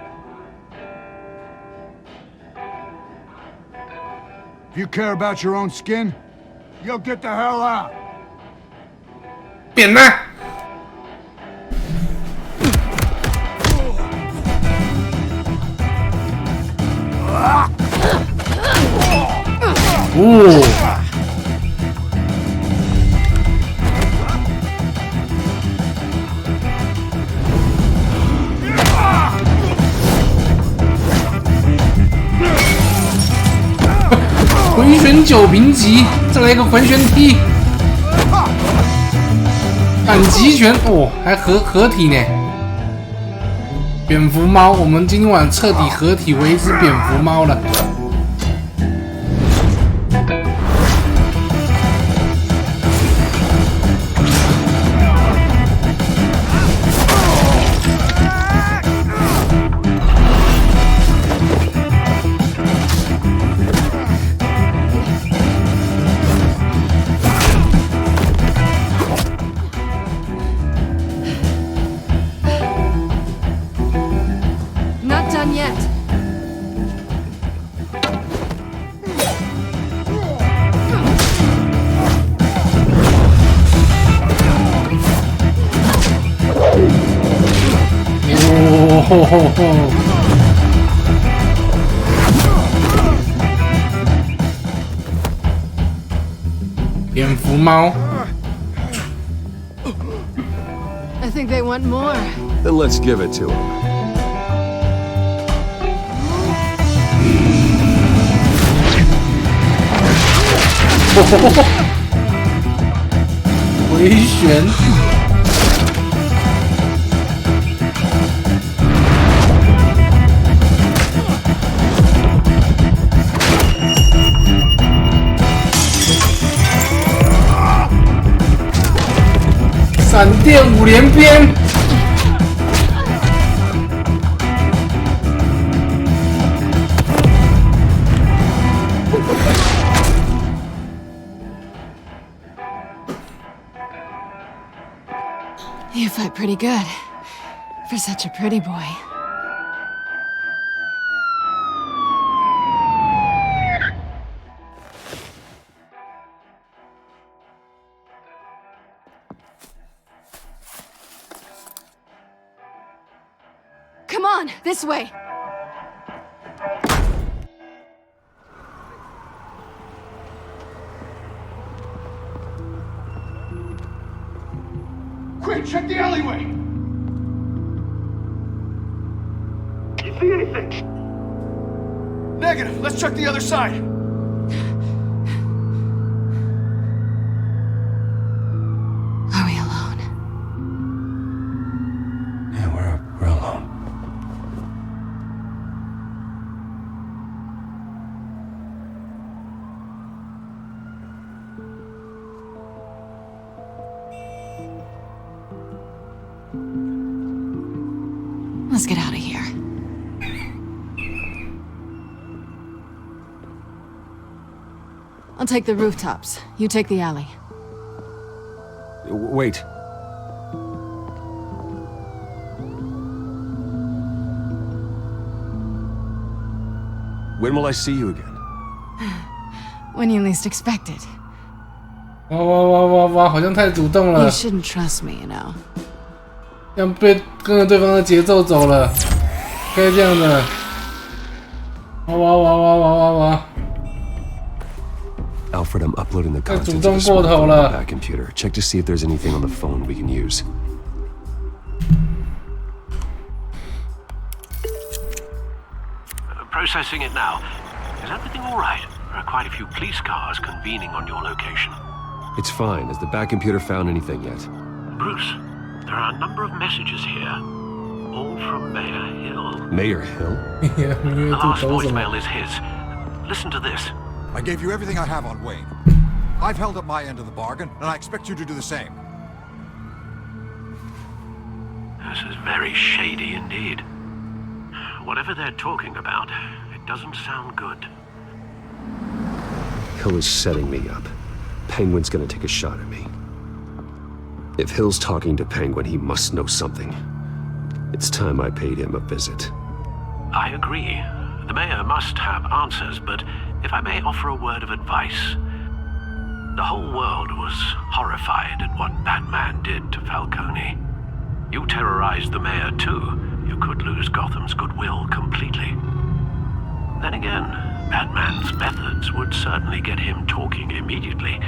If you care about your own skin, you'll get the hell out. 扁了。哦。 回旋九平级，再来一个回旋踢。反击拳哦，还合体呢。蝙蝠猫，我们今晚彻底合体为一只蝙蝠猫了。蝙蝠猫。I think they want more. Then let's give it to him. 回旋。闪电五连鞭。You fight pretty good for such a pretty boy. Come on, this way. Quick, check the alleyway! You see anything? Negative. Let's check the other side. Are we alone? Yeah, we're alone. Let's get out of here. I'll take the rooftops. You take the alley. Wait. When will I see you again? When you least expect it. 哇，好像太主动了。 You shouldn't trust me, you know. 这样被跟着对方的节奏走了，可以这样的。哇！ Alfred, I'm uploading the contents 主 of 动 the 过头 smartphone 了。 to that computer. Check to see if there's anything on the phone we can use. Processing it now. Is everything all right? There are quite a few police cars convening on your location. It's fine. Has the back computer found anything yet? Bruce, there are a number of messages here, all from Mayor Hill. Mayor Hill? The last voicemail is his. Listen to this. I gave you everything I have on Wayne. I've held up my end of the bargain, and I expect you to do the same. This is very shady indeed. Whatever they're talking about, it doesn't sound good. Hill is setting me up. Penguin's gonna take a shot at me. If Hill's talking to Penguin, he must know something. It's time I paid him a visit. I agree. The mayor must have answers, but if I may offer a word of advice, the whole world was horrified at what Batman did to Falcone. You terrorized the mayor too. You could lose Gotham's goodwill completely. Then again, Batman's methods would certainly get him talking immediately.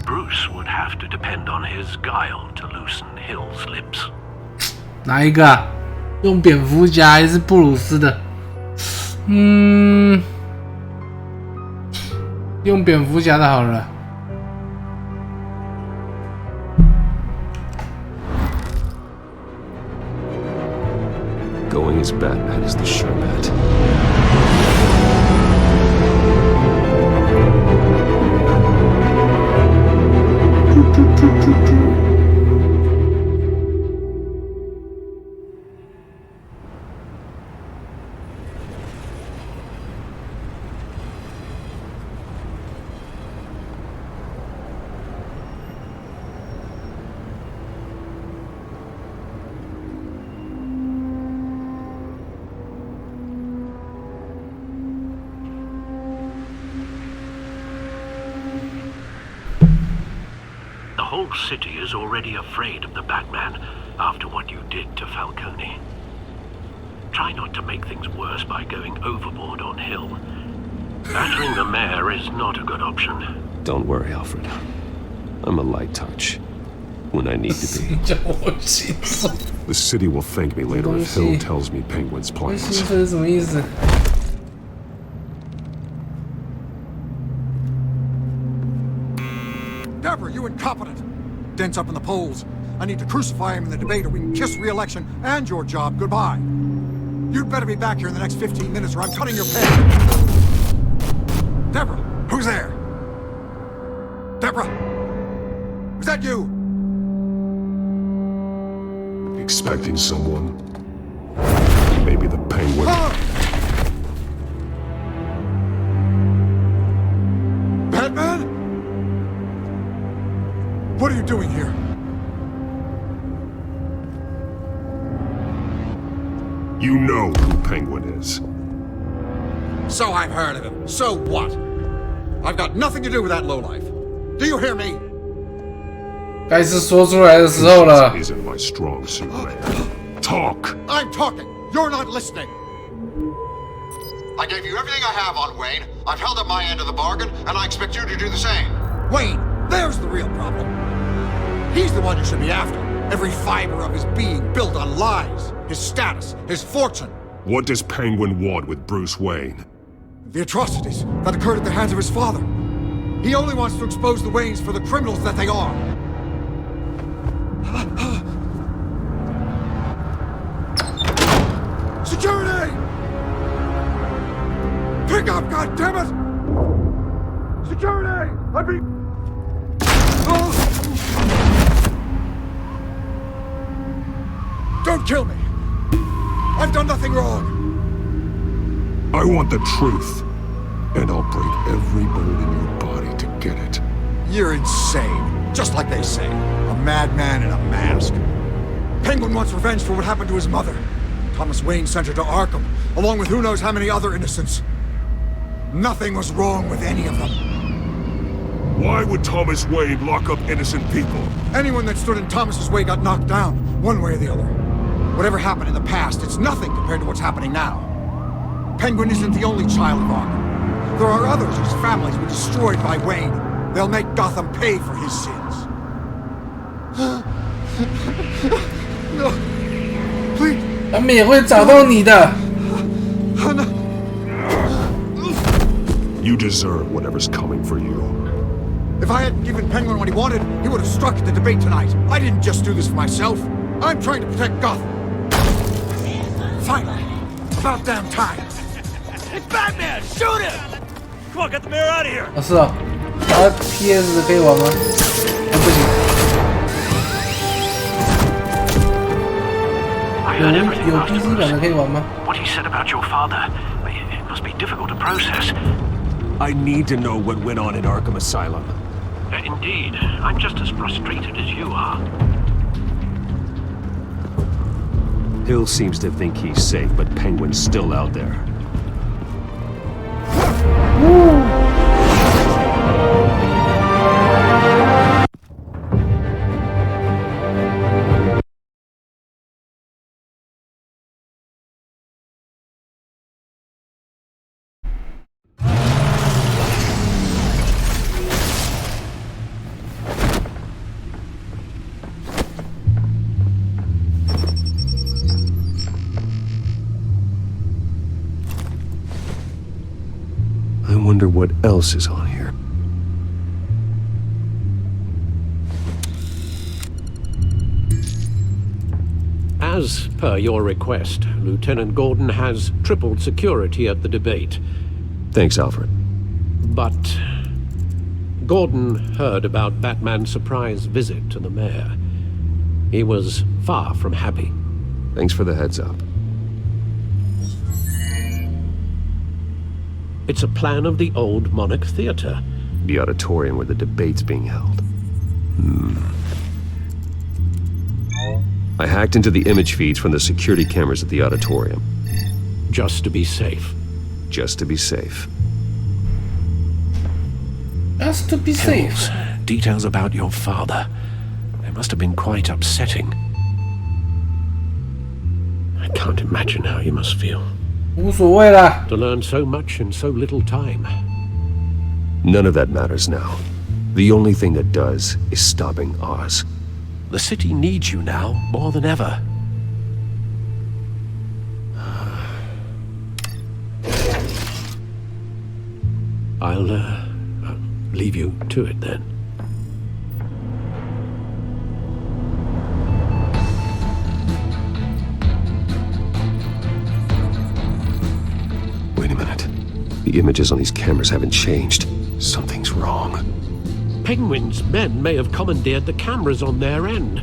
Bruce would have to depend on his guile to loosen Hill's lips. 哪一个啊？用蝙蝠侠还是布鲁斯的？用蝙蝠侠的好了。Placing his Batman is the sure bet. The whole city is already afraid of the Batman after what you did to Falcone. Try not to make things worse by going overboard on Hill. Battering the mayor is not a good option. Don't worry, Alfred. I'm a light touch. When I need to be. The city will thank me later if Hill tells me Penguin's plans. Deborah, you incompetent! Dent's up in the polls. I need to crucify him in the debate or we can kiss re-election and your job goodbye. You'd better be back here in the next 15 minutes or I'm cutting your pay. Deborah, who's there? Deborah? Is that you? Expecting someone? Maybe the Penguin. Batman? What are you doing here? You know who Penguin is. So I've heard of him. So what? I've got nothing to do with that lowlife. Do you hear me? 该是说出来的时候了。 Isn't my strong suit, man. Talk. I'm talking. You're not listening. I gave you everything I have on Wayne. I've held up my end of the bargain, and I expect you to do the same. Wayne, there's the real problem. He's the one you should be after. Every fiber of his being built on lies. His status, his fortune. What does Penguin want with Bruce Wayne? The atrocities that occurred at the hands of his father. He only wants to expose the Waynes for the criminals that they are. Security! Pick up, goddammit! Security! Don't kill me! I've done nothing wrong! I want the truth. And I'll break every bone in your body to get it. You're insane. Just like they say. A madman in a mask. Penguin wants revenge for what happened to his mother. Thomas Wayne sent her to Arkham, along with who knows how many other innocents. Nothing was wrong with any of them. Why would Thomas Wayne lock up innocent people? Anyone that stood in Thomas's way got knocked down, one way or the other. Whatever happened in the past, it's nothing compared to what's happening now. Penguin isn't the only child of Arkham. There are others whose families were destroyed by Wayne. They'll make Gotham pay for his sins. No. Please. 他们也会找到你的。 You deserve whatever's coming for you. If I hadn't given Penguin what he wanted, he would have struck at the debate tonight. I didn't just do this for myself. I'm trying to protect Gotham. Finally. About damn time. It's Batman! Shoot him! Come on, get the mayor out of here! 哦，是哦，他 PS 可以玩吗？不行。有 PC 版的可以玩吗？ What he said about your father, it must be difficult to process. I need to know what went on in Arkham Asylum. Indeed, I'm just as frustrated as you are. Hill seems to think he's safe, but Penguin's still out there. I wonder what else is on here. As per your request, Lieutenant Gordon has tripled security at the debate. Thanks, Alfred. But Gordon heard about Batman's surprise visit to the mayor. He was far from happy. Thanks for the heads up. It's a plan of the old Monarch Theater. The auditorium where the debate's being held. I hacked into the image feeds from the security cameras at the auditorium. Just to be safe. Just to be safe. Just to be safe. Details about your father. They must have been quite upsetting. I can't imagine how you must feel. 无所谓啦。 To learn so much in so little time. None of that matters now. The only thing that does is stopping Oz. The city needs you now more than ever. I'll leave you to it then. Wait a minute. The images on these cameras haven't changed. Something's wrong. Penguin's men may have commandeered the cameras on their end.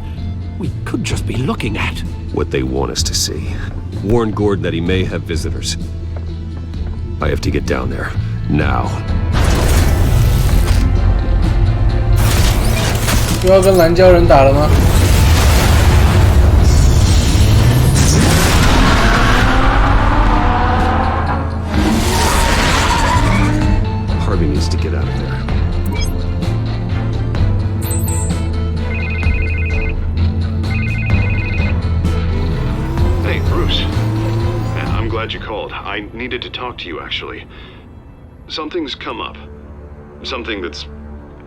We could just be looking at what they want us to see. Warn Gordon that he may have visitors. I have to get down there. Now. 又要跟蓝胶人打了吗？ Harvey needs to get out of there. Hey, Bruce. I'm glad you called. I needed to talk to you, actually. Something's come up. Something that's...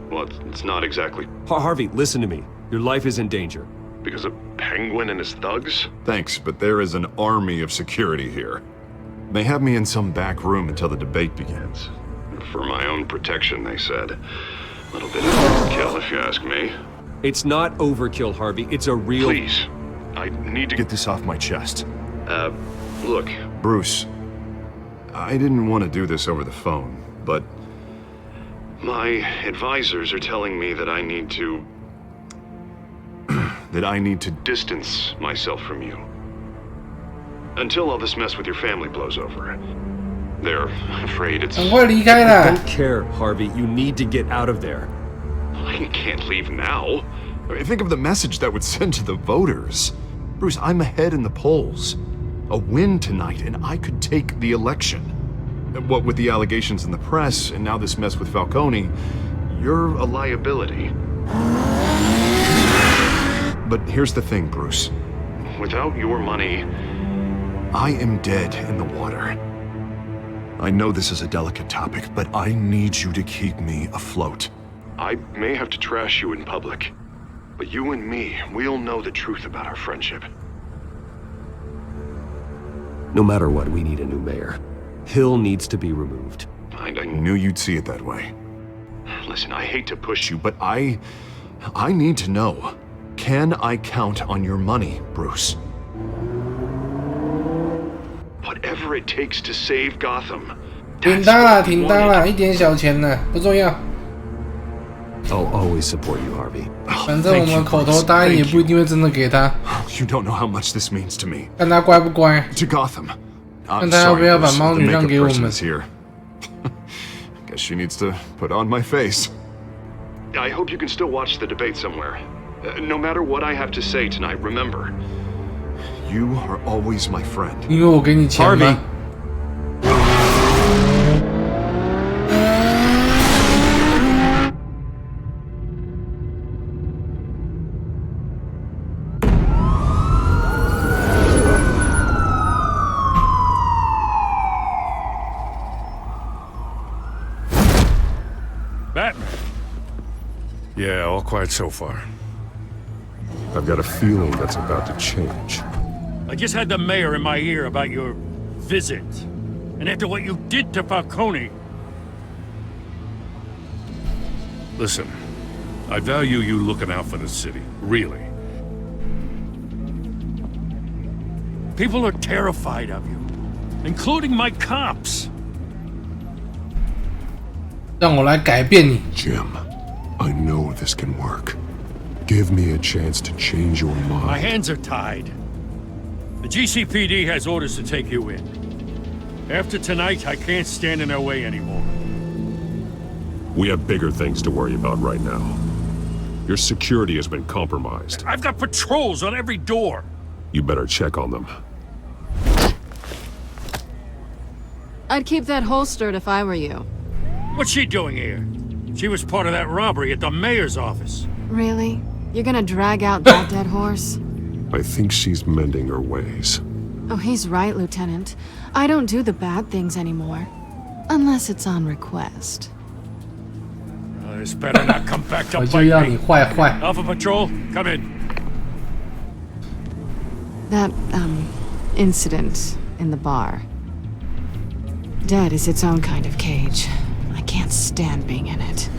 well, it's not exactly... Harvey, listen to me. Your life is in danger. Because of Penguin and his thugs? Thanks, but there is an army of security here. They have me in some back room until the debate begins. For my own protection, they said. A little bit of overkill, if you ask me. It's not overkill, Harvey. It's a real... Please. I need to get this off my chest. Look. Bruce, I didn't want to do this over the phone, but... my advisors are telling me that I need to... that I need to distance myself from you. Until all this mess with your family blows over. They're afraid it's... I don't care, Harvey. You need to get out of there. I can't leave now. I mean, think of the message that would send to the voters. Bruce, I'm ahead in the polls. A win tonight, and I could take the election. What with the allegations in the press, and now this mess with Falcone, you're a liability. But here's the thing, Bruce. Without your money, I am dead in the water. I know this is a delicate topic, but I need you to keep me afloat. I may have to trash you in public, but you and me, we'll know the truth about our friendship. No matter what, we need a new mayor. Hill needs to be removed. I knew you'd see it that way. Listen, I hate to push you, but I need to know. Can I count on your money, Bruce? Whatever it takes to save Gotham. 挺大啦，挺大啦，一点小钱呢，不重要。 I'll always support you, Harvey. 反正我们口头答应也不一定会真的给他。 You don't know how much this means to me. 看他乖不乖。 To Gotham. 看他要不要把猫女让给我们。 Guess she needs to put on my face. I hope you can still watch the debate somewhere. No matter what I have to say tonight, remember, you are always my friend. 因为我给你钱吗？ Batman. Yeah, all quiet so far. I've got a feeling that's about to change. I just had the mayor in my ear about your visit. And after what you did to Falcone... Listen, I value you looking out for the city, really. People are terrified of you, including my cops. 让我来改变你。 Jim, I know this can work. Give me a chance to change your mind. My hands are tied. The GCPD has orders to take you in. After tonight, I can't stand in their way anymore. We have bigger things to worry about right now. Your security has been compromised. I've got patrols on every door. You better check on them. I'd keep that holstered if I were you. What's she doing here? She was part of that robbery at the mayor's office. Really? You're gonna drag out that dead horse? I think she's mending her ways. Oh, he's right, Lieutenant. I don't do the bad things anymore. Unless it's on request. This better not come back to bite me. Alpha Patrol, come in. That, incident in the bar. Dead is its own kind of cage. I can't stand being in it.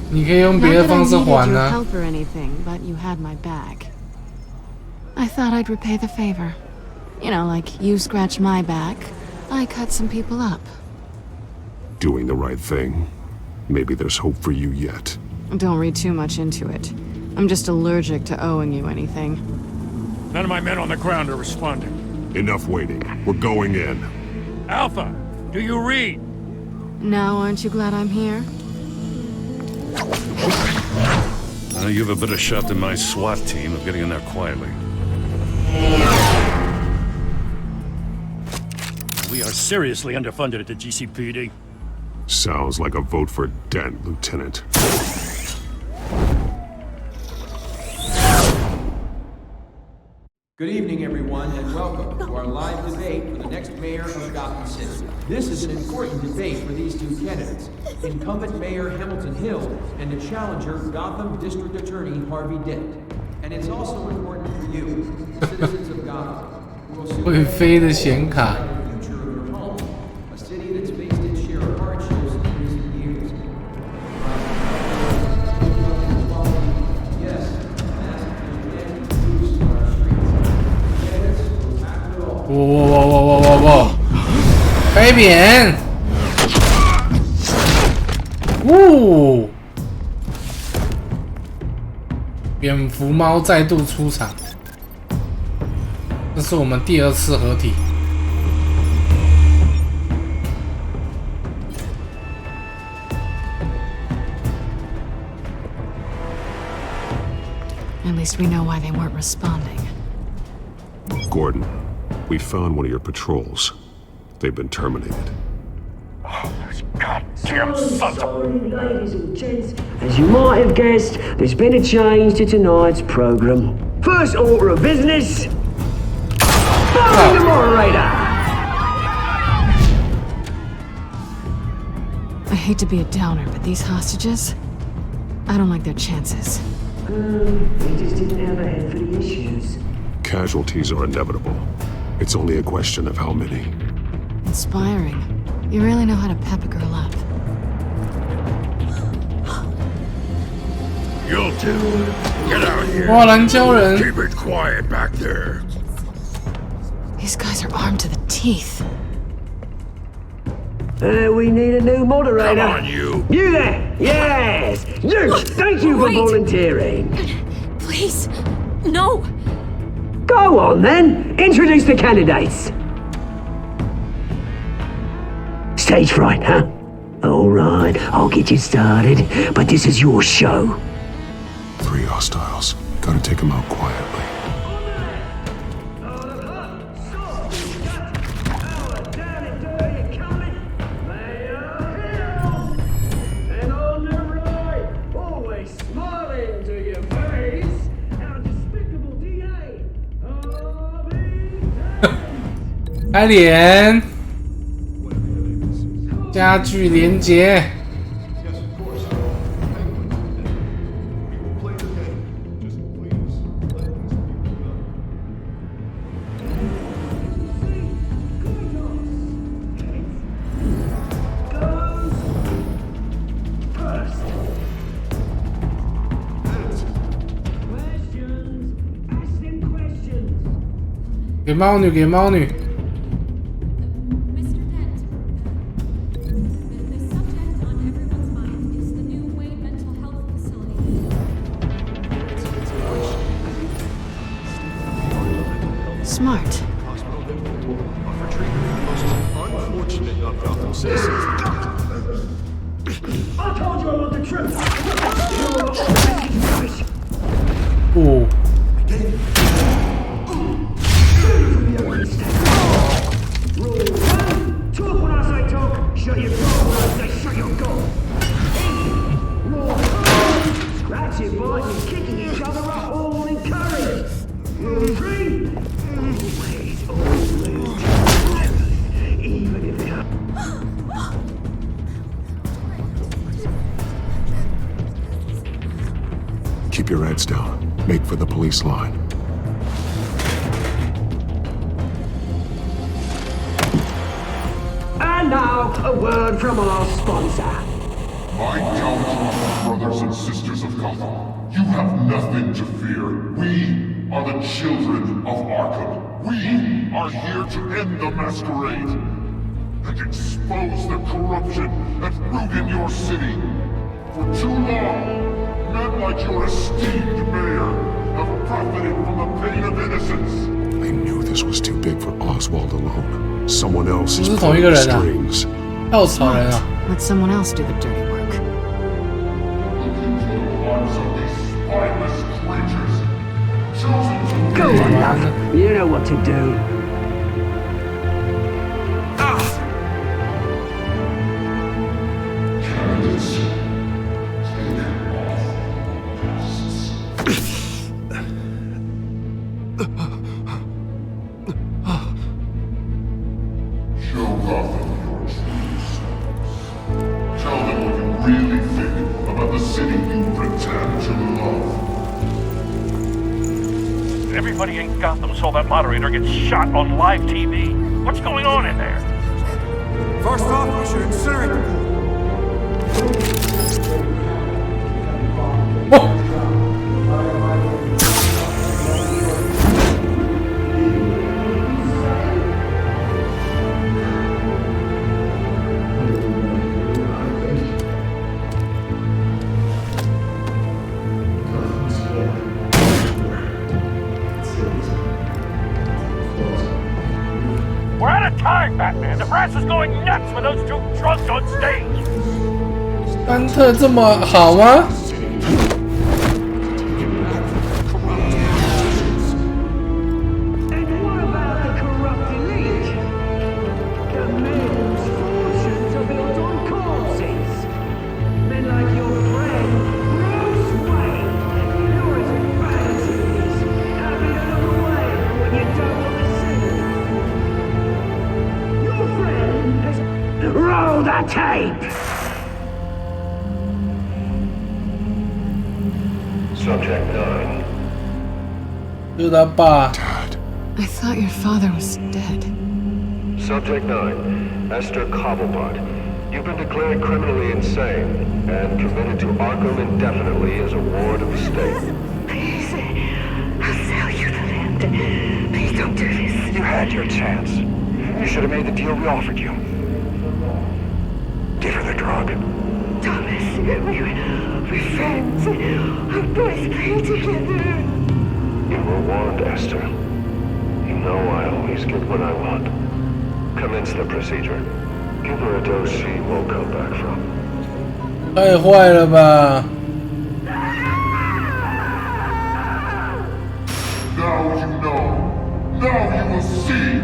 你可以用别的方式还啊。 Not that I needed your help or anything, but you had my back. I thought I'd repay the favor. You know, like you scratch my back, I cut some people up. Doing the right thing. Maybe there's hope for you yet. Don't read too much into it. I'm just allergic to owing you anything. None of my men on the ground are responding. Enough waiting. We're going in. Alpha, do you read? Now, aren't you glad I'm here? You have a better shot than my SWAT team of getting in there quietly. We are seriously underfunded at the GCPD. Sounds like a vote for Dent, Lieutenant. Good evening, everyone, and welcome to our live debate for the next mayor of Gotham City. This is an important debate for these two candidates, incumbent Mayor Hamilton Hill and the challenger Gotham District Attorney Harvey Dent. And it's also important for you, citizens of Gotham, who will soon 会飞的显卡。 the future of your home, a city that's faced its share of hardships in recent years. Yes, massive use on our streets. Candidates will tackle it all. 哇！飞扁！呜！蝙蝠猫再度出场，这是我们第2次合体。 At least we know why they weren't responding. Gordon, we found one of your patrols. They've been terminated. Oh, those goddamn sons of... Ladies and gents, as you might have guessed, there's been a change to tonight's program. First order of business... Firing the moderator! I hate to be a downer, but these hostages, I don't like their chances. They just didn't have a head for the issues. Casualties are inevitable. It's only a question of how many. Inspiring. You really know how to pep a girl up. You'll do. Get out of here. 哇，蓝胶人。 Keep it quiet back there. These guys are armed to the teeth. We need a new moderator. Come on, you. You there? Yes. You. Thank you for volunteering. Please, no. Go on then. Introduce the candidates. Stage fright, huh? All right, I'll get you started, but this is your show. 3 hostiles. Gotta take them out quietly. .开脸，家具连接。给猫女，给猫女。Smart. Unfortunate of Gotham citizens. I told you I want the truth. Oh. Talk when I say talk. Shut your door when I say shut your door. Scratching, biting, kicking each other are all encouraged. Rule 3. Always. Even if they are. Keep your heads down. Make for the police line. And now, a word from our sponsor. My gallant brothers and sisters of Gotham, you have nothing to fear. We are the children of Arkham. We are here to end the masquerade and expose the corruption that ruined your city. For too long, men like your esteemed mayor have profited from the pain of innocence. I knew this was too big for Oswald alone. Someone else is 不是同一个 pulling the 人啊 strings. 稻草人啊！ Let someone else do the dirty work. Go on, love. You know what to do. Show Gotham your true selves. Tell them what you really think about the city you pretend to love. Everybody in Gotham saw that moderator get shot on live TV. What's going on in there? First off, we should incinerate the pool. We're out of time, Batman. The brass is going nuts with those two drunks on stage. 安特这么好吗？ Roll the tape! Subject 9. 是他爸。 I thought your father was dead. Subject 9. Esther Cobblepot. You've been declared criminally insane and committed to Arkham indefinitely as a ward of the state. Please, I'll sell you the land. Please don't do this. You had your chance. You should have made the deal we offered you. Give her the drug. Thomas, we're friends. Our boys play together. You were warned, Esther. You know I always get what I want. Commence the procedure. Give her a dose she won't come back from. 太坏了吧！ Now you know. Now you will see.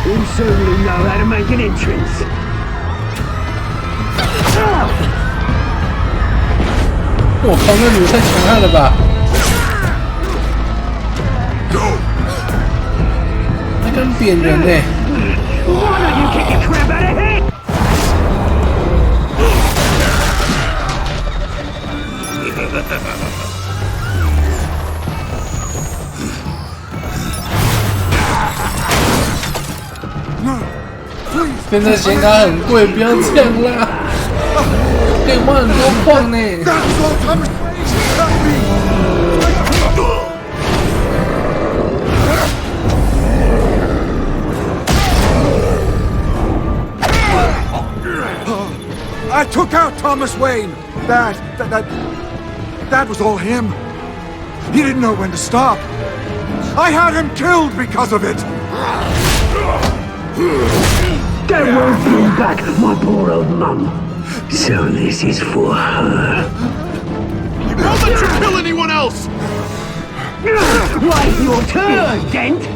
You certainly know how to make an entrance. 我靠，那女太强悍了吧！还敢扁人呢、Why don't you kick the crap out of him? 现在显卡很贵，不要这样啦，可以换很多矿呢。I took out Thomas Wayne. That was all him. He didn't know when to stop. I had him killed because of it. Don't worry, bring back my poor old mum. So this is for her. Don't let you kill anyone else. Wait your turn, Dent.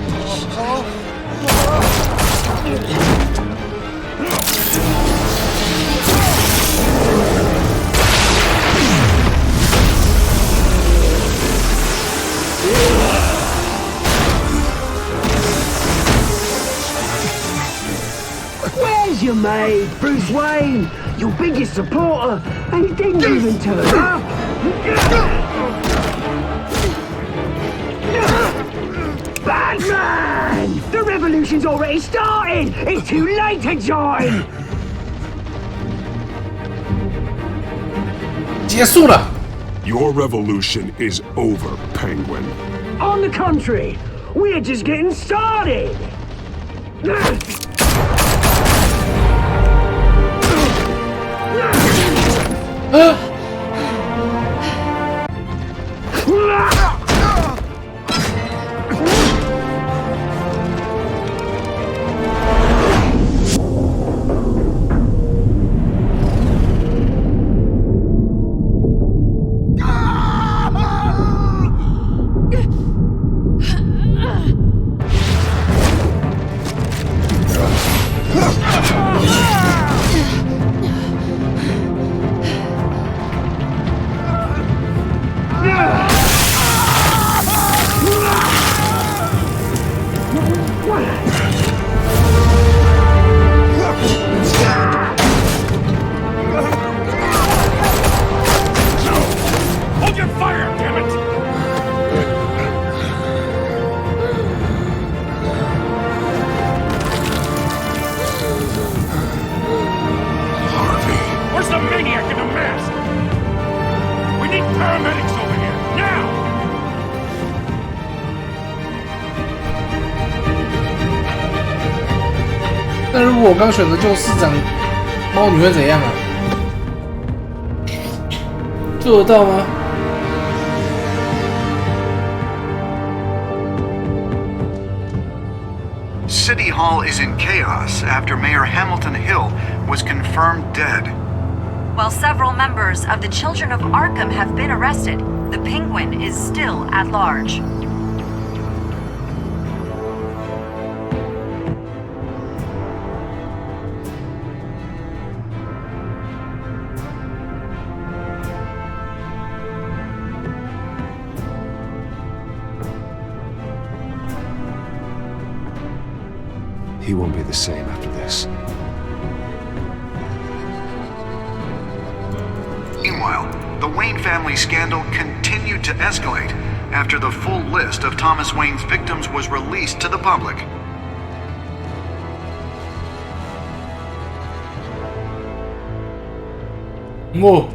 Where's your mate, Bruce Wayne? Your biggest supporter, and he didn't even turn up. Batman! The revolution's already started! It's too late to join! 结束了。Your revolution is over, Penguin. On the contrary, we're just getting started! Hold your fire, damn it! Where's the maniac in the mask? We need paramedics over here, now! 那如果我刚选择救市长，猫女会怎样啊？做得到吗？ City Hall is in chaos after Mayor Hamilton Hill was confirmed dead. While several members of the Children of Arkham have been arrested, the Penguin is still at large. He won't be the same after this. Meanwhile, the Wayne family scandal continued to escalate after the full list of Thomas Wayne's victims was released to the public. Whoa.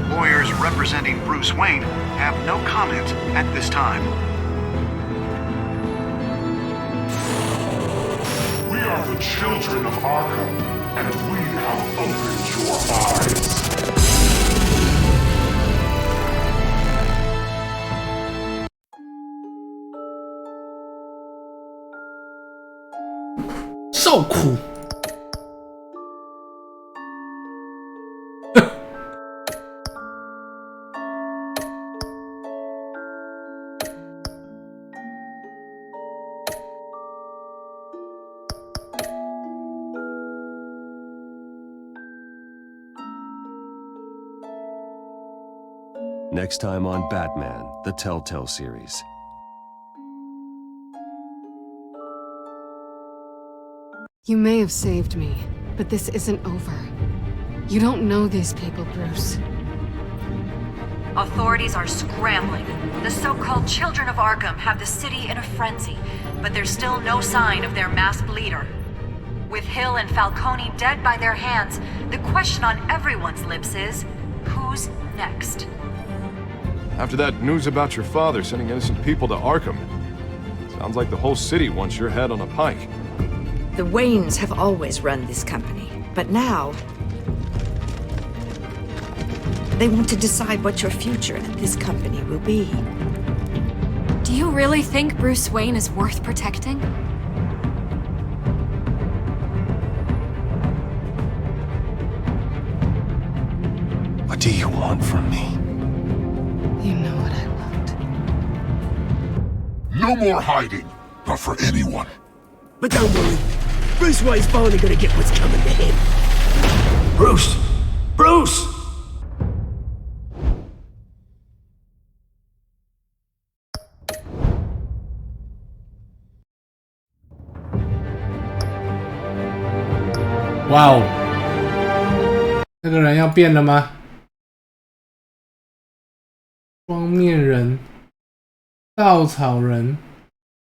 Lawyers representing Bruce Wayne have no comment at this time. We are the children of Arkham, and we have opened your eyes. So cool. Next time on Batman, the Telltale series. You may have saved me, but this isn't over. You don't know these people, Bruce. Authorities are scrambling. The so-called Children of Arkham have the city in a frenzy, but there's still no sign of their masked leader. With Hill and Falcone dead by their hands, the question on everyone's lips is, who's next? After that news about your father sending innocent people to Arkham, sounds like the whole city wants your head on a pike. The Waynes have always run this company, but now they want to decide what your future at this company will be. Do you really think Bruce Wayne is worth protecting? What do you want from me? You know what I want. No more hiding, not for anyone. But don't worry, Bruce Wayne's finally gonna get what's coming to him. Bruce! Bruce! Wow. 这个人要变了吗？双面人、稻草人。